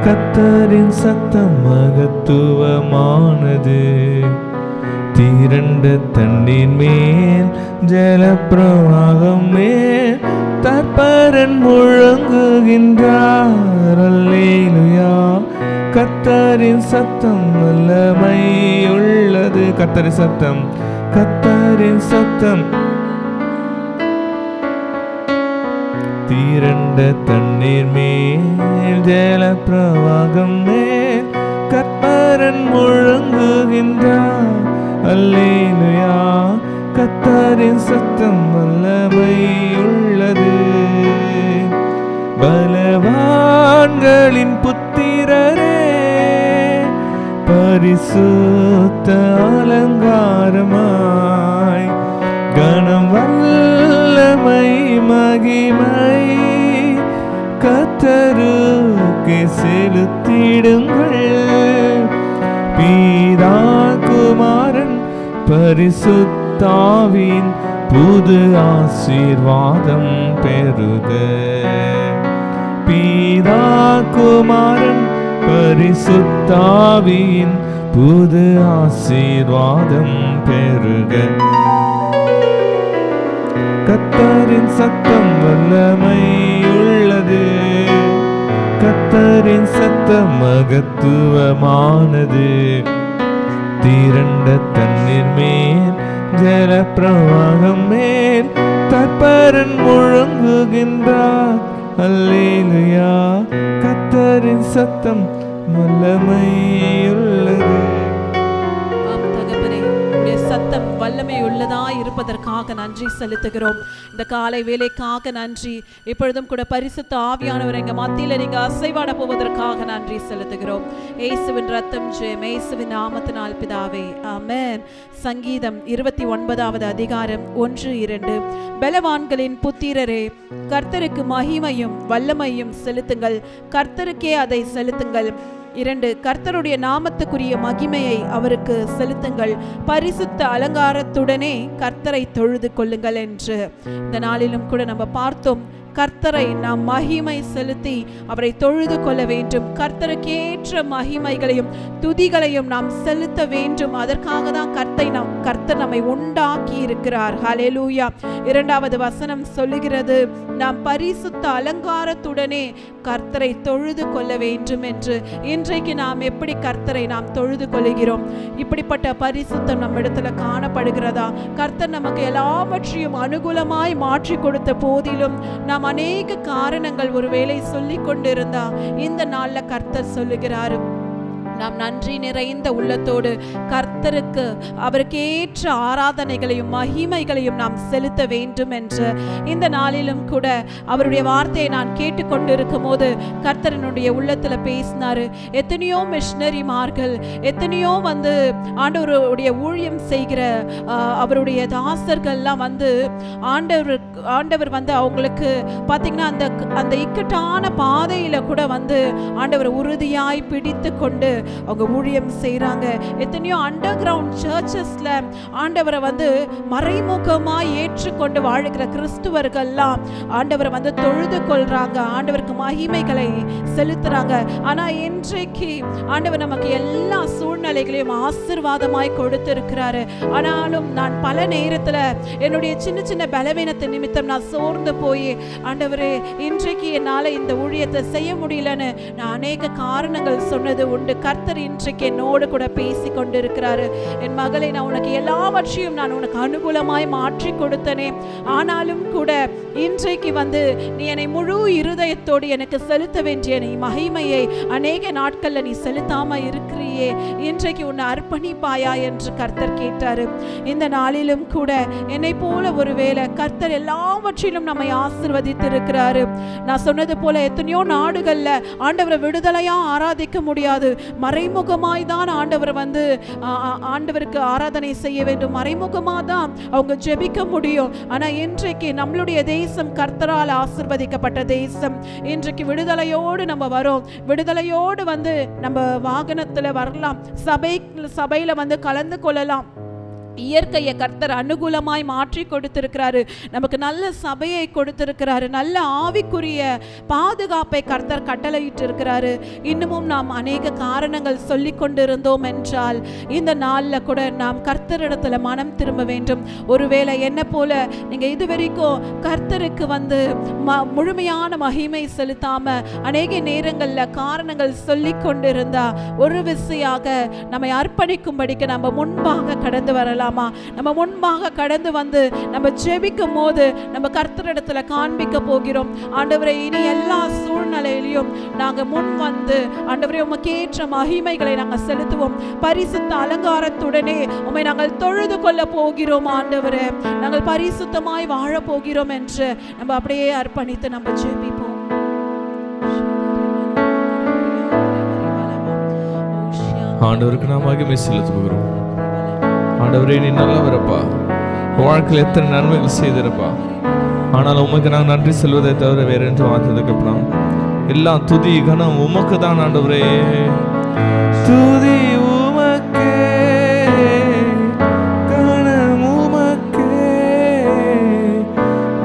Speaker 2: கர்த்தரின் சத்தம் மகத்துவமானது. திரண்ட தண்ணீர் மேல் ஜலப்பிரவாகம் மேல் தற்பரன் முழங்குகின்றார். அல்லேலூயா. கர்த்தரின் சத்தம் வல்லமை உள்ளது. கர்த்தரின் சத்தம், கர்த்தரின் சத்தம். திரண்ட தண்ணீர் மேல் ஜலப்பிரவாகம் மேல் கர்த்தரன் முழங்குகின்றார். அல்லேலூயா. கர்த்தரின் சத்தம் வல்லமை உள்ளது. பலவான்களின் புத்திரரே, பரிசுத்த அலங்காரமாய் கனம் வல்லமை மகிமை கர்த்தருக்கே செலுத்திடுங்கள். பிதா குமாரன் பரிசுத்தாவின் புது ஆசீர்வாதம் பெறுக. பிதா குமாரன் பரிசுத்தாவின் புது ஆசீர்வாதம் பெறுக. கர்த்தரின் சத்தம் வல்லமை உள்ளது, கர்த்தரின் சத்தம் மகத்துவமானது. திரண்ட தண்ணீர் மேல் ஜலப்பிரவாகம் மேல் தற்பரன் முழங்குகின்றார். அல்லேலூயா. கர்த்தரின் சத்தம் வல்லமை உள்ளது.
Speaker 3: சத்தம் வல்லமை உள்ளதாய் இருப்பதற்காக நன்றி செலுத்துகிறோம். இந்த காலை வேலைக்காக நன்றி. இப்பொழுதும் கூட பரிசுத்த ஆவியானவர் எங்க மத்தியில நீங்க அசைவாட போவதற்காக நன்றி செலுத்துகிறோம். இயேசுவின் ரத்தம் ஜெயம், இயேசுவின் நாமத்தினால் பிதாவே, ஆமென். சங்கீதம் 29வது அதிகாரம் 1-2. பலவான்களின் புத்திரரே, கர்த்தருக்கு மகிமையும் வல்லமையும் செலுத்துங்கள், கர்த்தருக்கே அதை செலுத்துங்கள். 2. கர்த்தருடைய நாமத்துக்குரிய மகிமையை அவருக்கு செலுத்துங்கள், பரிசுத்த அலங்காரத்துடனே கர்த்தரை தொழுது கொள்ளுங்கள் என்று இந்த நாளிலும் கூட நம்ம பார்த்தோம். கர்த்தரை நாம் மகிமை செலுத்தி அவரை தொழுது கொள்ள வேண்டும். கர்த்தருக்கேற்ற மகிமைகளையும் துதிகளையும் நாம் செலுத்த வேண்டும். அதற்காக தான் கர்த்தர் நம்மை உண்டாக்கி இருக்கிறார். ஹல்லேலூயா. 2வது வசனம் சொல்லுகிறது, நாம் பரிசுத்த அலங்காரத்துடனே கர்த்தரை தொழுது கொள்ள வேண்டும் என்று. இன்றைக்கு நாம் எப்படி கர்த்தரை நாம் தொழுது கொள்கிறோம்? இப்படிப்பட்ட பரிசுத்தம் நம்ம இடத்துல காணப்படுகிறதா? கர்த்தர் நமக்கு எல்லாவற்றையும் அனுகூலமாய் மாற்றி கொடுத்த போதிலும் நாம் அநேக காரணங்கள் ஒருவேளை சொல்லிக் கொண்டிருந்தா இந்த நாள்ல கர்த்தர் சொல்லுகிறாரு, நாம் நன்றி நிறைந்த உள்ளத்தோடு கர்த்தருக்கு அவருக்கேற்ற ஆராதனைகளையும் மகிமைகளையும் நாம் செலுத்த வேண்டும் என்று இந்த நாளிலும் கூட அவருடைய வார்த்தையை நான் கேட்டுக்கொண்டிருக்கும் போது கர்த்தரனுடைய உள்ளத்துல பேசினாரு. எத்தனையோ மிஷனரிமார்கள், எத்தனையோ ஆண்டவருடைய ஊழியம் செய்கிற அவருடைய தாசர்கள்லாம் ஆண்டவர் அவங்களுக்கு பார்த்தீங்கன்னா அந்த இக்கட்டான பாதையில கூட ஆண்டவர் உறுதியாய் பிடித்து கொண்டு அவங்க ஊழியம் செய்றாங்க. எத்தனையோ அண்டர் கிரவுண்ட் சர்ச்சஸ்ல ஆண்டவரை மறைமுகமாய் ஏற்றுக்கொண்டு வாழ்கிற கிறிஸ்துவர்கள்லாம் ஆண்டவரை தொழுது கொள்றாங்க, ஆண்டவருக்கு மகிமைகளை செலுத்துறாங்க. ஆனா இன்றைக்கு ஆண்டவர் நமக்கு எல்லா சூழ்நிலைகளையும் ஆசீர்வாதமாய் கொடுத்திருக்கிறாரு. ஆனாலும் நான் பல நேரத்துல என்னுடைய சின்ன சின்ன பலவீனத்தை நிமித்தம் நான் சோர்ந்து போய், ஆண்டவரே இன்றைக்கு என்னால இந்த ஊழியத்தை செய்ய முடியலன்னு நான் அநேக காரணங்கள் சொன்னது உண்டு. கர்த்தர் இன்றைக்கு என்னோடு கூட பேசி கொண்டிருக்கிறாரு. என் மகளை, நான் உனக்கு எல்லாவற்றையும் நான் உனக்கு அனுகூலமாய் மாற்றி கொடுத்தனே, ஆனாலும் கூட இன்றைக்கு நீ என்னை முழு இருதயத்தோடு எனக்கு செலுத்த வேண்டிய நீ மகிமையை அநேக நாட்கள்ல நீ செலுத்தாம இருக்கிறியே, இன்றைக்கு உன்னை அர்ப்பணிப்பாயா என்று கர்த்தர் கேட்டாரு. இந்த நாளிலும் கூட என்னை போல ஒருவேளை கர்த்தர் எல்லாவற்றிலும் நம்மை ஆசீர்வதித்திருக்கிறாரு. நான் சொன்னது போல எத்தனையோ நாடுகள்ல ஆண்டவரை விடுதலையா ஆராதிக்க முடியாது, மறைமுகமாய் தான் ஆண்டவருக்கு ஆராதனை செய்ய வேண்டும், மறைமுகமாக தான் அவங்க ஜெபிக்க முடியும். ஆனா இன்றைக்கு நம்மளுடைய தேசம் கர்த்தரால் ஆசீர்வதிக்கப்பட்ட தேசம். இன்றைக்கு விடுதலையோடு நம்ம வரோம், விடுதலையோடு நம்ம வாகனத்துல வரலாம், சபையில கலந்து கொள்ளலாம். இயற்கையை கர்த்தர் அனுகூலமாய் மாற்றி கொடுத்திருக்கிறாரு. நமக்கு நல்ல சபையை கொடுத்திருக்கிறாரு. நல்ல ஆவிக்குரிய பாதுகாப்பை கர்த்தர் கட்டளையிட்டு இருக்கிறாரு. இன்னமும் நாம் அநேக காரணங்கள் சொல்லி கொண்டிருந்தோம் என்றால் இந்த நாளில் கூட நாம் கர்த்தரிடத்துல மனம் திரும்ப வேண்டும். ஒருவேளை என்ன போல நீங்க இதுவரைக்கும் கர்த்தருக்கு முழுமையான மகிமை செலுத்தாம அநேக நேரங்கள்ல காரணங்கள் சொல்லி கொண்டிருந்தா ஒரு விசையாக நம்மை அர்ப்பணிக்கும்படிக்கு நம்ம முன்பாக கடந்து வரலாம். நம்ம முன்பாக கடந்து வந்து நம்ம ஜெபிக்கும் போது நம்ம கர்த்தரிடத்துல காண்பிக்க போகிறோம். ஆண்டவரே, இனி எல்லா சூழ்நிலையிலும் நாங்க முன் வந்து ஆண்டவரே உமக்கேற்ற மகிமைகளை நாங்கள் செலுத்துவோம். பரிசுத்த அலங்காரத்துடனே உம்மை நாங்கள் தொழுது கொள்ள போகிறோம். ஆண்டவரே, நாங்கள் பரிசுத்தமாய் வாழ போகிறோம் என்று நம்ம அப்படியே அர்ப்பணித்து நம்ம ஜெபிப்போம்.
Speaker 2: ஆண்டவருக்கு நாம் மகிமை செலுத்துகிறோம். ஆண்டவரே, நீ நல்லவரப்பா, வாழ்க்கையில் எத்தனை நன்மைகள் செய்திருப்பா. ஆனால் உமக்கு நாங்கள் நன்றி செல்வதை தவிர வேற என்று வார்த்ததுக்கு அப்புறம் எல்லாம் துதி கனம் உமக்கு தான். ஆண்டவரே, துதி உமக்கே, கனம் உமக்கே,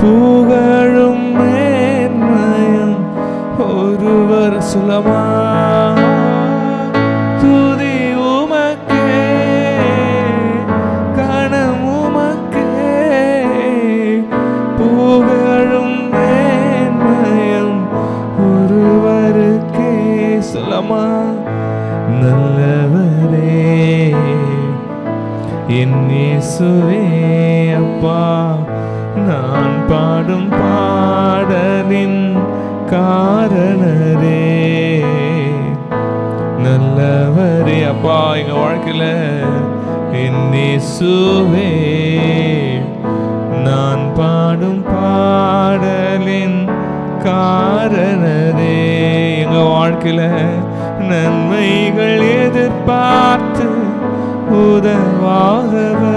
Speaker 2: புகழும் மேன்மையும் ஒருவர் சுலமா. நல்லவரே என் இயேசுவே அப்பா, நான் பாடும் பாடலின் காரணரே. நல்லவரே அப்பா, எங்க வாழ்க்கையில என் இயேசுவே, நான் பாடும் பாடலின் காரணரே. எங்க வாழ்க்கையில நன்மைகள் எதிர்பார்த்து உதவாதவர்,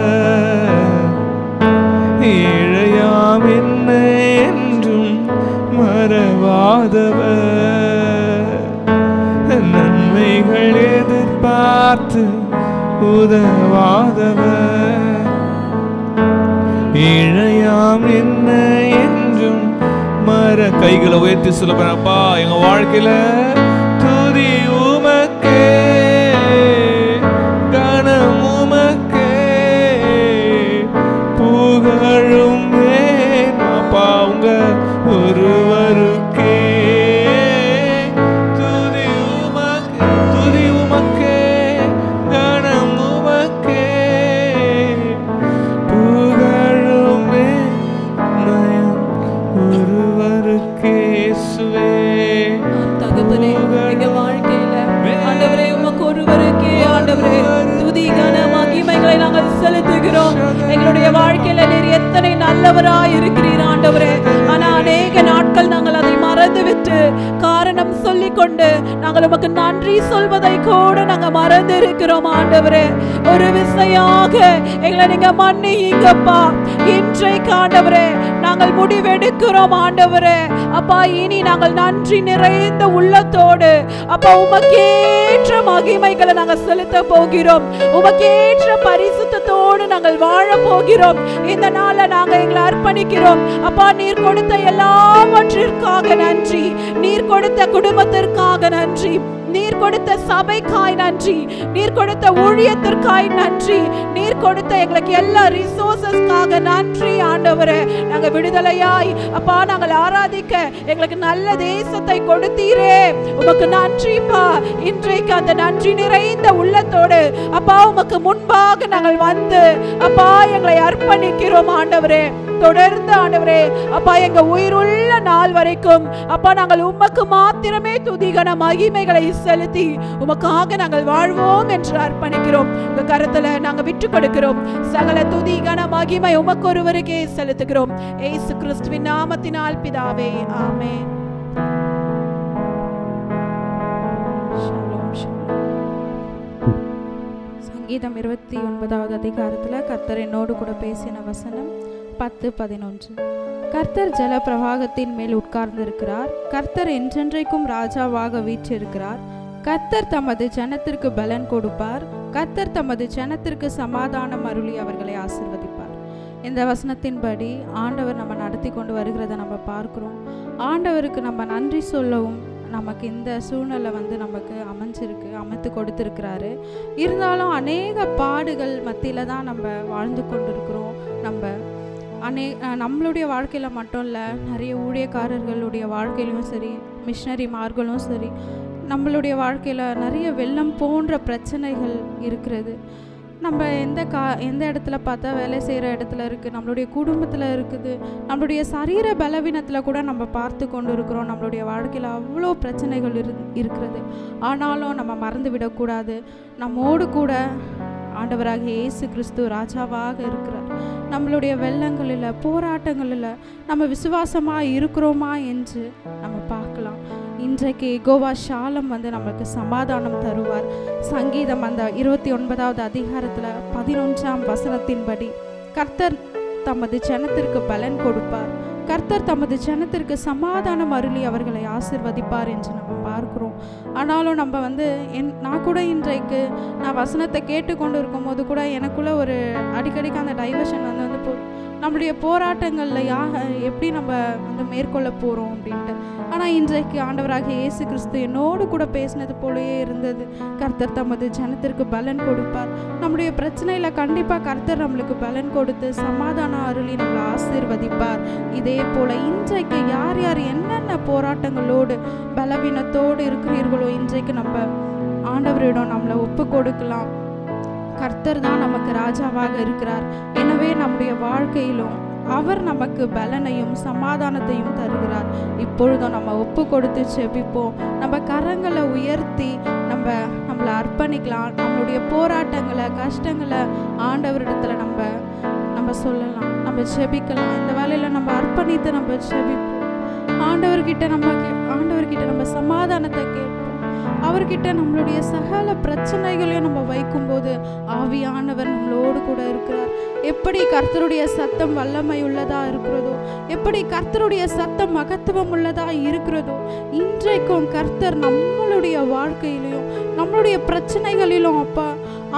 Speaker 2: ஏழையாம் என்ன என்றும் மறவாதவர். நன்மைகள் எதிர்பார்த்து உதவாதவர், ஏழையாம் என்ன என்றும் கைகளை உயர்த்தி சொல்லப்பா. எங்க வாழ்க்கையில துதி உமக்கே, கனம் உமக்கே, புகழும் அப்பா உங்க ஒருவருக்கே. துதி உமக்கே, துதி உமக்கே, கனம் உமக்கே, புகழும் ஒருவருக்கே.
Speaker 3: தகப்பனே, எங்க வாழ்க்கையில ஆண்டவரே உமக்கு ஒருவருக்கே ஆண்டவரே துதி கன மகிமைகளை நாங்கள் செலுத்துகிறோம். எங்களுடைய வாழ்க்கையில நீர் எத்தனை நல்லவராய் இருக்கிறீர் ஆண்டவரே. ஆனா அநேக நாட்கள் நாங்கள் அதை மறந்துவிட்டு காரணம் சொல்லிக் கொண்டு நாங்கள் உமக்கு நன்றி சொல்வதை கூட நாங்கள் மறந்து இருக்கிறோம் ஆண்டவரே. ஒரு விசையாக எங்களை நீங்க மன்னியுங்கப்பா. இன்றைக்கு ஆண்டவரே நாங்கள் முடிவெடுக்கிறோம் ஆண்டவரே. அப்பா, இனி நாங்கள் நன்றி நிறைந்த உள்ளத்தோடு அப்பா உமக்கேற்ற மகிமைகளை நாங்கள் செலுத்த போகிறோம். உமக்கேற்ற பரிசுத்தத்தோடு நாங்கள் வாழ போகிறோம். இந்த நாளை நாங்கள் எங்களை அர்ப்பணிக்கிறோம். அப்பா, நீர் கொடுத்த எல்லாவற்றிற்காக நன்றி. நீர் கொடுத்த குடும்பத்திற்காக நன்றி. நீர் கொடுத்த சபைக்காய் நன்றி. நீர் கொடுத்த ஊழியத்திற்காய் நன்றி. நீர் கொடுத்த எங்களுக்கு எல்லா ரிசோர்சஸ்க்காக நன்றி ஆண்டவரே. நாங்கள் விடுதலையாய் அப்பா நாங்கள் ஆராதிக்க எங்களுக்கு நல்ல தேசத்தை கொடுத்தீரே, உமக்கு நன்றிப்பா. இன்றைக்கு அந்த நன்றி நிறைந்த உள்ளத்தோடு அப்பா உமக்கு முன்பாக நாங்கள் வந்து அப்பா எங்களை அர்ப்பணிக்கிறோம் ஆண்டவரே. தொடர்ந்து ஆண்டவரே அப்பா எங்க உயிருள்ள நாள் வரைக்கும் அப்பா நாங்கள் உமக்கு மாத்திரமே துதிகன மகிமைகளை செலுத்தி உமக்காக நாங்கள் வாழ்வோம் என்று அர்ப்பணிக்கிறோம். உங்க கரத்துல நாங்க விட்டு கொடுக்கிறோம். சகல துதிகன மகிமை உமக்கு ஒருவருக்கே செலுத்துகிறோம். இயேசு கிறிஸ்துவின் நாமத்தினால் பிதாவே, ஆமென்.
Speaker 4: சங்கீதம் 29வது அதிகாரத்துல கர்த்தர் என்னோடு கூட பேசின வசனம் 10-11. கர்த்தர் ஜல பிரவாகத்தின் மேல் உட்கார்ந்திருக்கிறார். கர்த்தர் என்றென்றைக்கும் ராஜாவாக வீற்றிருக்கிறார். கர்த்தர் தமது ஜனத்திற்கு பலன் கொடுப்பார். கர்த்தர் தமது ஜனத்திற்கு சமாதானம் அருளி அவர்களை ஆசீர்வதிப்பார். இந்த வசனத்தின்படி ஆண்டவர் நம்ம நடத்தி கொண்டு வருகிறத நம்ம பார்க்குறோம். ஆண்டவருக்கு நம்ம நன்றி சொல்லவும் நமக்கு இந்த சூழ்நிலை நமக்கு அமைத்து கொடுத்துருக்கிறாரு. இருந்தாலும் அநேக பாடுகள் மத்தியில் தான் நம்ம வாழ்ந்து கொண்டிருக்கிறோம். நம்மளுடைய வாழ்க்கையில் மட்டும் இல்லை, நிறைய ஊழியக்காரர்களுடைய வாழ்க்கையிலும் சரி, மிஷனரிமார்களும் சரி, நம்மளுடைய வாழ்க்கையில் நிறைய வெள்ளம் போன்ற பிரச்சனைகள் இருக்கிறது. நம்ம எந்த இடத்துல பார்த்தா வேலை செய்கிற இடத்துல இருக்குது, நம்மளுடைய குடும்பத்தில் இருக்குது, நம்மளுடைய சரீர பலவீனத்தில் கூட நம்ம பார்த்து கொண்டு இருக்கிறோம். நம்மளுடைய வாழ்க்கையில் அவ்வளோ பிரச்சனைகள் இருக்கிறது. ஆனாலும் நம்ம மறந்து விடக்கூடாது, நம்மோடு கூட ஆண்டவராகிய இயேசு கிறிஸ்து ராஜாவாக இருக்கிறார். நம்மளுடைய வெள்ளங்களில், போராட்டங்களில் நம்ம விசுவாசமாக இருக்கிறோமா என்று நம்ம பார்க்கலாம். இன்றைக்கு யெகோவா ஷாலம் நமக்கு சமாதானம் தருவார். சங்கீதம் 29வது அதிகாரத்தில் 11ஆம் வசனத்தின்படி கர்த்தர் தமது ஜனத்திற்கு பலன் கொடுப்பார், கர்த்தர் தமது ஜனத்திற்கு சமாதானம் அருளி அவர்களை ஆசீர்வதிப்பார் என்று நம்ம பார்க்குறோம். ஆனாலும் நம்ம நான் கூட இன்றைக்கு நான் வசனத்தை கேட்டுக்கொண்டு இருக்கும் போது கூட எனக்குள்ள ஒரு அடிக்கடிக்கு அந்த டைவர்ஷன் நம்மளுடைய போராட்டங்களில் எப்படி நம்ம மேற்கொள்ள போகிறோம் அப்படின்ட்டு. ஆனால் இன்றைக்கு ஆண்டவராகிய இயேசு கிறிஸ்து என்னோடு கூட பேசினது போலயே இருந்தது. கர்த்தர் தமது ஜனத்திற்கு பலன் கொடுப்பார். நம்முடைய பிரச்சனையில் கண்டிப்பாக கர்த்தர் நம்மளுக்கு பலன் கொடுத்து சமாதானம் அருளி நம்மளை ஆசீர்வதிப்பார். இதே போல் இன்றைக்கு யார் யார் என்னென்ன போராட்டங்களோடு பலவீனத்தோடு இருக்கிறீர்களோ இன்றைக்கு நம்ம ஆண்டவரிடம் நம்மளை ஒப்பு கொடுக்கலாம். கர்த்தர் தான் நமக்கு ராஜாவாக இருக்கிறார். எனவே நம்முடைய வாழ்க்கையிலும் அவர் நமக்கு பலனையும் சமாதானத்தையும் தருகிறார். இப்பொழுதும் நம்ம ஒப்பு கொடுத்து செபிப்போம். நம்ம கரங்களை உயர்த்தி நம்மளை அர்ப்பணிக்கலாம். நம்மளுடைய போராட்டங்களை, கஷ்டங்களை ஆண்டவரிடத்துல நம்ம சொல்லலாம், நம்ம செபிக்கலாம். இந்த வேலையில நம்ம அர்ப்பணித்து நம்ம செபிப்போம். ஆண்டவர்கிட்ட நம்ம சமாதானத்தை கேட்போம். அவர்கிட்ட நம்மளுடைய சகல பிரச்சனைகளையும் நம்ம வைக்கும்போது ஆவியானவர் நம்மளோடு கூட இருக்கிறார். எப்படி கர்த்தருடைய சத்தம் வல்லமை உள்ளதா இருக்கிறதோ, எப்படி கர்த்தருடைய சத்தம் மகத்துவம் உள்ளதா இருக்கிறதோ, இன்றைக்கும் கர்த்தர் நம்மளுடைய வாழ்க்கையிலும் நம்மளுடைய பிரச்சனைகளிலும் அப்பா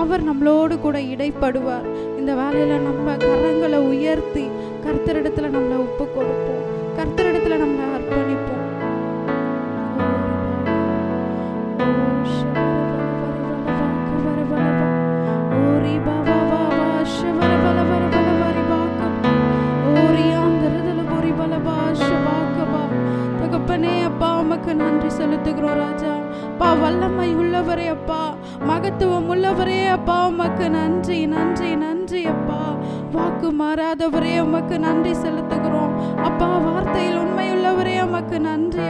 Speaker 4: அவர் நம்மளோடு கூட இடைப்படுவார். இந்த வேலையில நம்ம கரங்களை உயர்த்தி கர்த்தரிடத்துல நம்மளை ஒப்பு கொடுப்போம், கர்த்தரிடத்துல நம்மளை அர்ப்பணிப்போம். தகப்பனே அப்பா உமக்கு நன்றி செலுத்துகிறோம் ராஜா. அப்பா வல்லமை உள்ளவரே, அப்பா மகத்துவம் உள்ளவரே, அப்பா உமக்கு நன்றி நன்றி நன்றி. அப்பா வாக்கு மாறாதவரே உமக்கு நன்றி செலுத்துகிறோம். அப்பா வார்த்தையில் உண்மையுள்ளவரே உமக்கு நன்றி.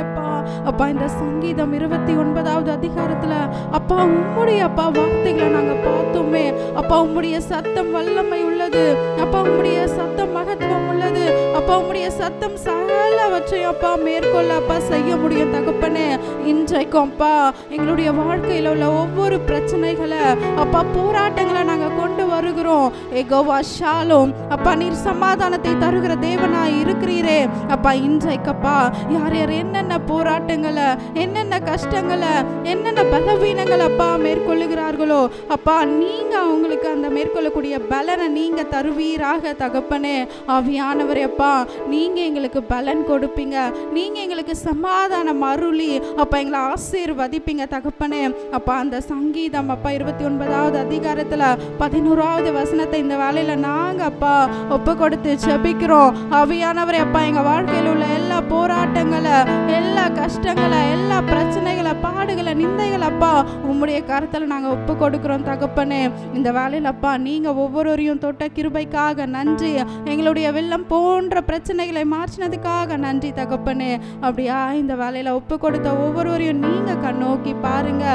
Speaker 4: அப்பா இந்த சங்கீதம் 29வது அதிகாரத்துல அப்பா உம்முடைய அப்பா வார்த்தைகளை நாங்க பார்த்தோமே. அப்பா உம்முடைய சத்தம் வல்லமை உள்ளது, அப்பா உம்முடைய சத்தம் மகத்துவம் உள்ளது, அப்பா உம்முடைய சத்தம் சகலவற்றையும் அப்பா மேற்கொள்ள அப்பா செய்ய முடியும். தகப்பனே இன்றைக்கும் அப்பா எங்களுடைய வாழ்க்கையில உள்ள ஒவ்வொரு பிரச்சனைகளை அப்பா போராட்டங்களை நாங்க கொண்டு வருகிறோம். யெகோவா ஷாலோம் அப்பா நீர் சமாதானத்தை தருகிற தேவனாய் இருக்கிறீரே. அப்பா இன்றைக்கப்பா யார் யார் என்னென்ன போராட்டங்களை, என்னென்ன கஷ்டங்களை, என்னென்ன பலவீனங்களை அப்பா மேற்கொள்ளுகிறார்களோ அப்பா நீங்க அவங்களுக்கு அந்த மேற்கொள்ளக்கூடிய பலனை நீங்க தருவீராக. தகப்பனே ஆவியானவரே அப்பா நீங்க எங்களுக்கு பலன் கொடுப்பீங்க, நீங்க எங்களுக்கு சமாதானம் அருளி அப்பா எங்களை ஆசீர்வதிப்பீங்க. தகப்பனே அப்பா அந்த சங்கீதம் அப்பா 29வது அதிகாரத்துல 11வது வசனத்தை இந்த வேலையில நாங்க அப்பா ஒப்பு கொடுத்து ஜெபிக்கிறோம். ஆவியானவரே அப்பா எங்க வாழ்க்கையில் உள்ள எல்லா போராட்டங்களை, எல்லா கஷ்டங்களை, எல்லா பிரச்சனைகளை, பாடுகளை, நிந்தைகள் அப்பா உம்முடைய கருத்தில் நாங்கள் ஒப்பு கொடுக்கிறோம். தகப்பனே இந்த வேலையில் அப்பா நீங்கள் ஒவ்வொருவரையும் தொட்ட கிருபைக்காக நன்றி. எங்களுடைய வெள்ளம் போன்ற பிரச்சனைகளை மாற்றினதுக்காக நன்றி தகப்பனே. அப்படியா இந்த வேலையில் ஒப்பு கொடுத்த ஒவ்வொருவரையும் நீங்கள் கண்ணோக்கி பாருங்க.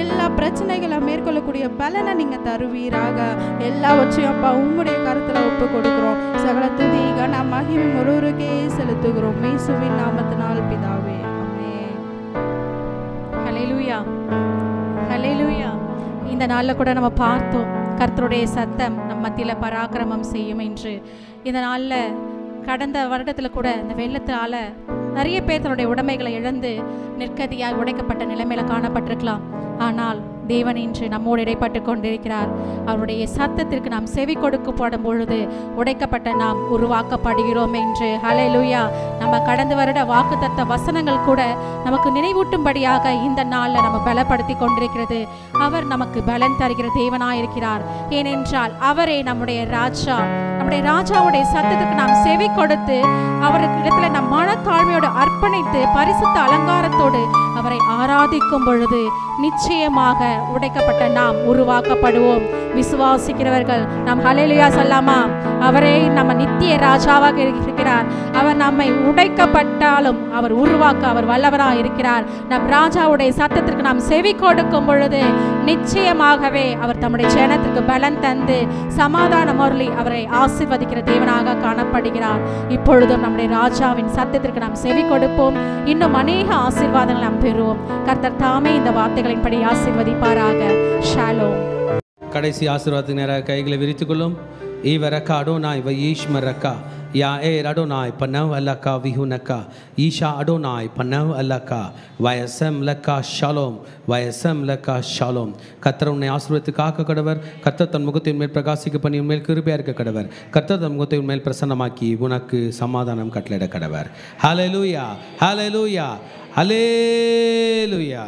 Speaker 4: எல்லா பிரச்சனைகளை மேற்கொள்ளக்கூடிய பலனை நீங்கள் தருவீராக. எல்லாவற்றையும் அப்பா உம்முடைய கருத்தில் ஒப்பு கொடுக்கிறோம். சகல துதி கன மகிமை ஒருவருக்கே செலுத்துகிறோம். இயேசுவின் நாமத்தினால் பிதாவே, ஆமென்.
Speaker 1: ஹல்லேலூயா, ஹல்லேலூயா. இந்த நாளில் கூட நம்ம பார்த்தோம் கர்த்தருடைய சத்தம் நம்ம மத்தியில் பராக்கிரமம் செய்யும் என்று. இந்த நாளில் கடந்த வருடத்தில் கூட இந்த வெள்ளத்தால் நிறைய பேர் தன்னுடைய உடைமைகளை இழந்து நிற்கதியாய் உடைக்கப்பட்ட நிலைமையில் காணப்பட்டிருக்கலாம். ஆனால் தேவன் இன்று நம்மோடு இடைப்பட்டு கொண்டிருக்கிறார். அவருடைய சத்தத்திற்கு நாம் செவி கொடுக்கப்படும் பொழுது உடைக்கப்பட்ட நாம் உருவாக்கப்படுகிறோம் என்று. ஹல்லேலூயா. நம்ம கடந்து வருட வாக்குத்தத்த வசனங்கள் கூட நமக்கு நினைவூட்டும்படியாக இந்த நாளில் நம்ம பலப்படுத்தி கொண்டிருக்கிறது. அவர் நமக்கு பலன் தருகிற தேவனாயிருக்கிறார். ஏனென்றால் அவரே நம்முடைய ராஜா. நம்முடைய ராஜாவுடைய சத்தத்துக்கு நாம் செவி கொடுத்து அவருக்கு இடத்துல நம் மனத்தாழ்மையோடு அர்ப்பணித்து பரிசுத்த அலங்காரத்தோடு அவரை ஆராதிக்கும் பொழுது நிச்சயமாக உடைக்கப்பட்ட நாம் உருவாக்கப்படுவோம். விசுவாசிக்கிறவர்கள் நாம் ஹல்லேலூயா சொல்லாமா? அவரே நம்ம நித்திய ராஜாவாக இருக்கிறார். அவர் நம்மை உடைக்கப்பட்டாலும் அவர் உருவாக்க அவர் வல்லவராக இருக்கிறார். நம் ராஜாவுடைய சத்தத்திற்கு நாம் செவி கொடுக்கும் பொழுது நிச்சயமாகவே அவர் தம்முடைய ஜனத்திற்கு பலன் தந்து சமாதான முறையில் அவரை ஆசீர்வதிக்கிற தேவனாக காணப்படுகிறார். இப்பொழுதும் நம்முடைய ராஜாவின் சத்தத்திற்கு நாம் செவி கொடுப்போம். இன்னும் அநேக ஆசீர்வாதங்களை நாம் பெறுவோம். கர்த்தர் தாமே இந்த வார்த்தைகளின்படி ஆசீர்வதிப்பாராக. ஷாலோம்.
Speaker 5: கடைசி ஆசீர்வாதத்துக்கு நேராக கைகளை விரித்துக்கொள்ளும். ஈவரக்கா அடோனாய் வயீஷ்மரக்கா யா ஏர் அடோனாய் பனவ் அல்லக்கா விஹுனக்கா ஈஷா அடோனாய் பனவ் அல்லக்கா வயசம் லக்கா ஷாலோம் வயசம் லக்கா ஷாலோம். கர்த்தர் உன்னை ஆசீர்வதித்து காக்க கடவர். கர்த்தர் தன் முகத்தின் மேல் பிரகாசிக்க பண்ணி உன்மேல் கிருபையா இருக்க கடவர். கர்த்தர் தன் முகத்தை உன்மேல் பிரசன்னமாக்கி உனக்கு சமாதானம் கட்டளையிட கடவர். ஹல்லேலூயா, ஹல்லேலூயா, ஹல்லேலூயா.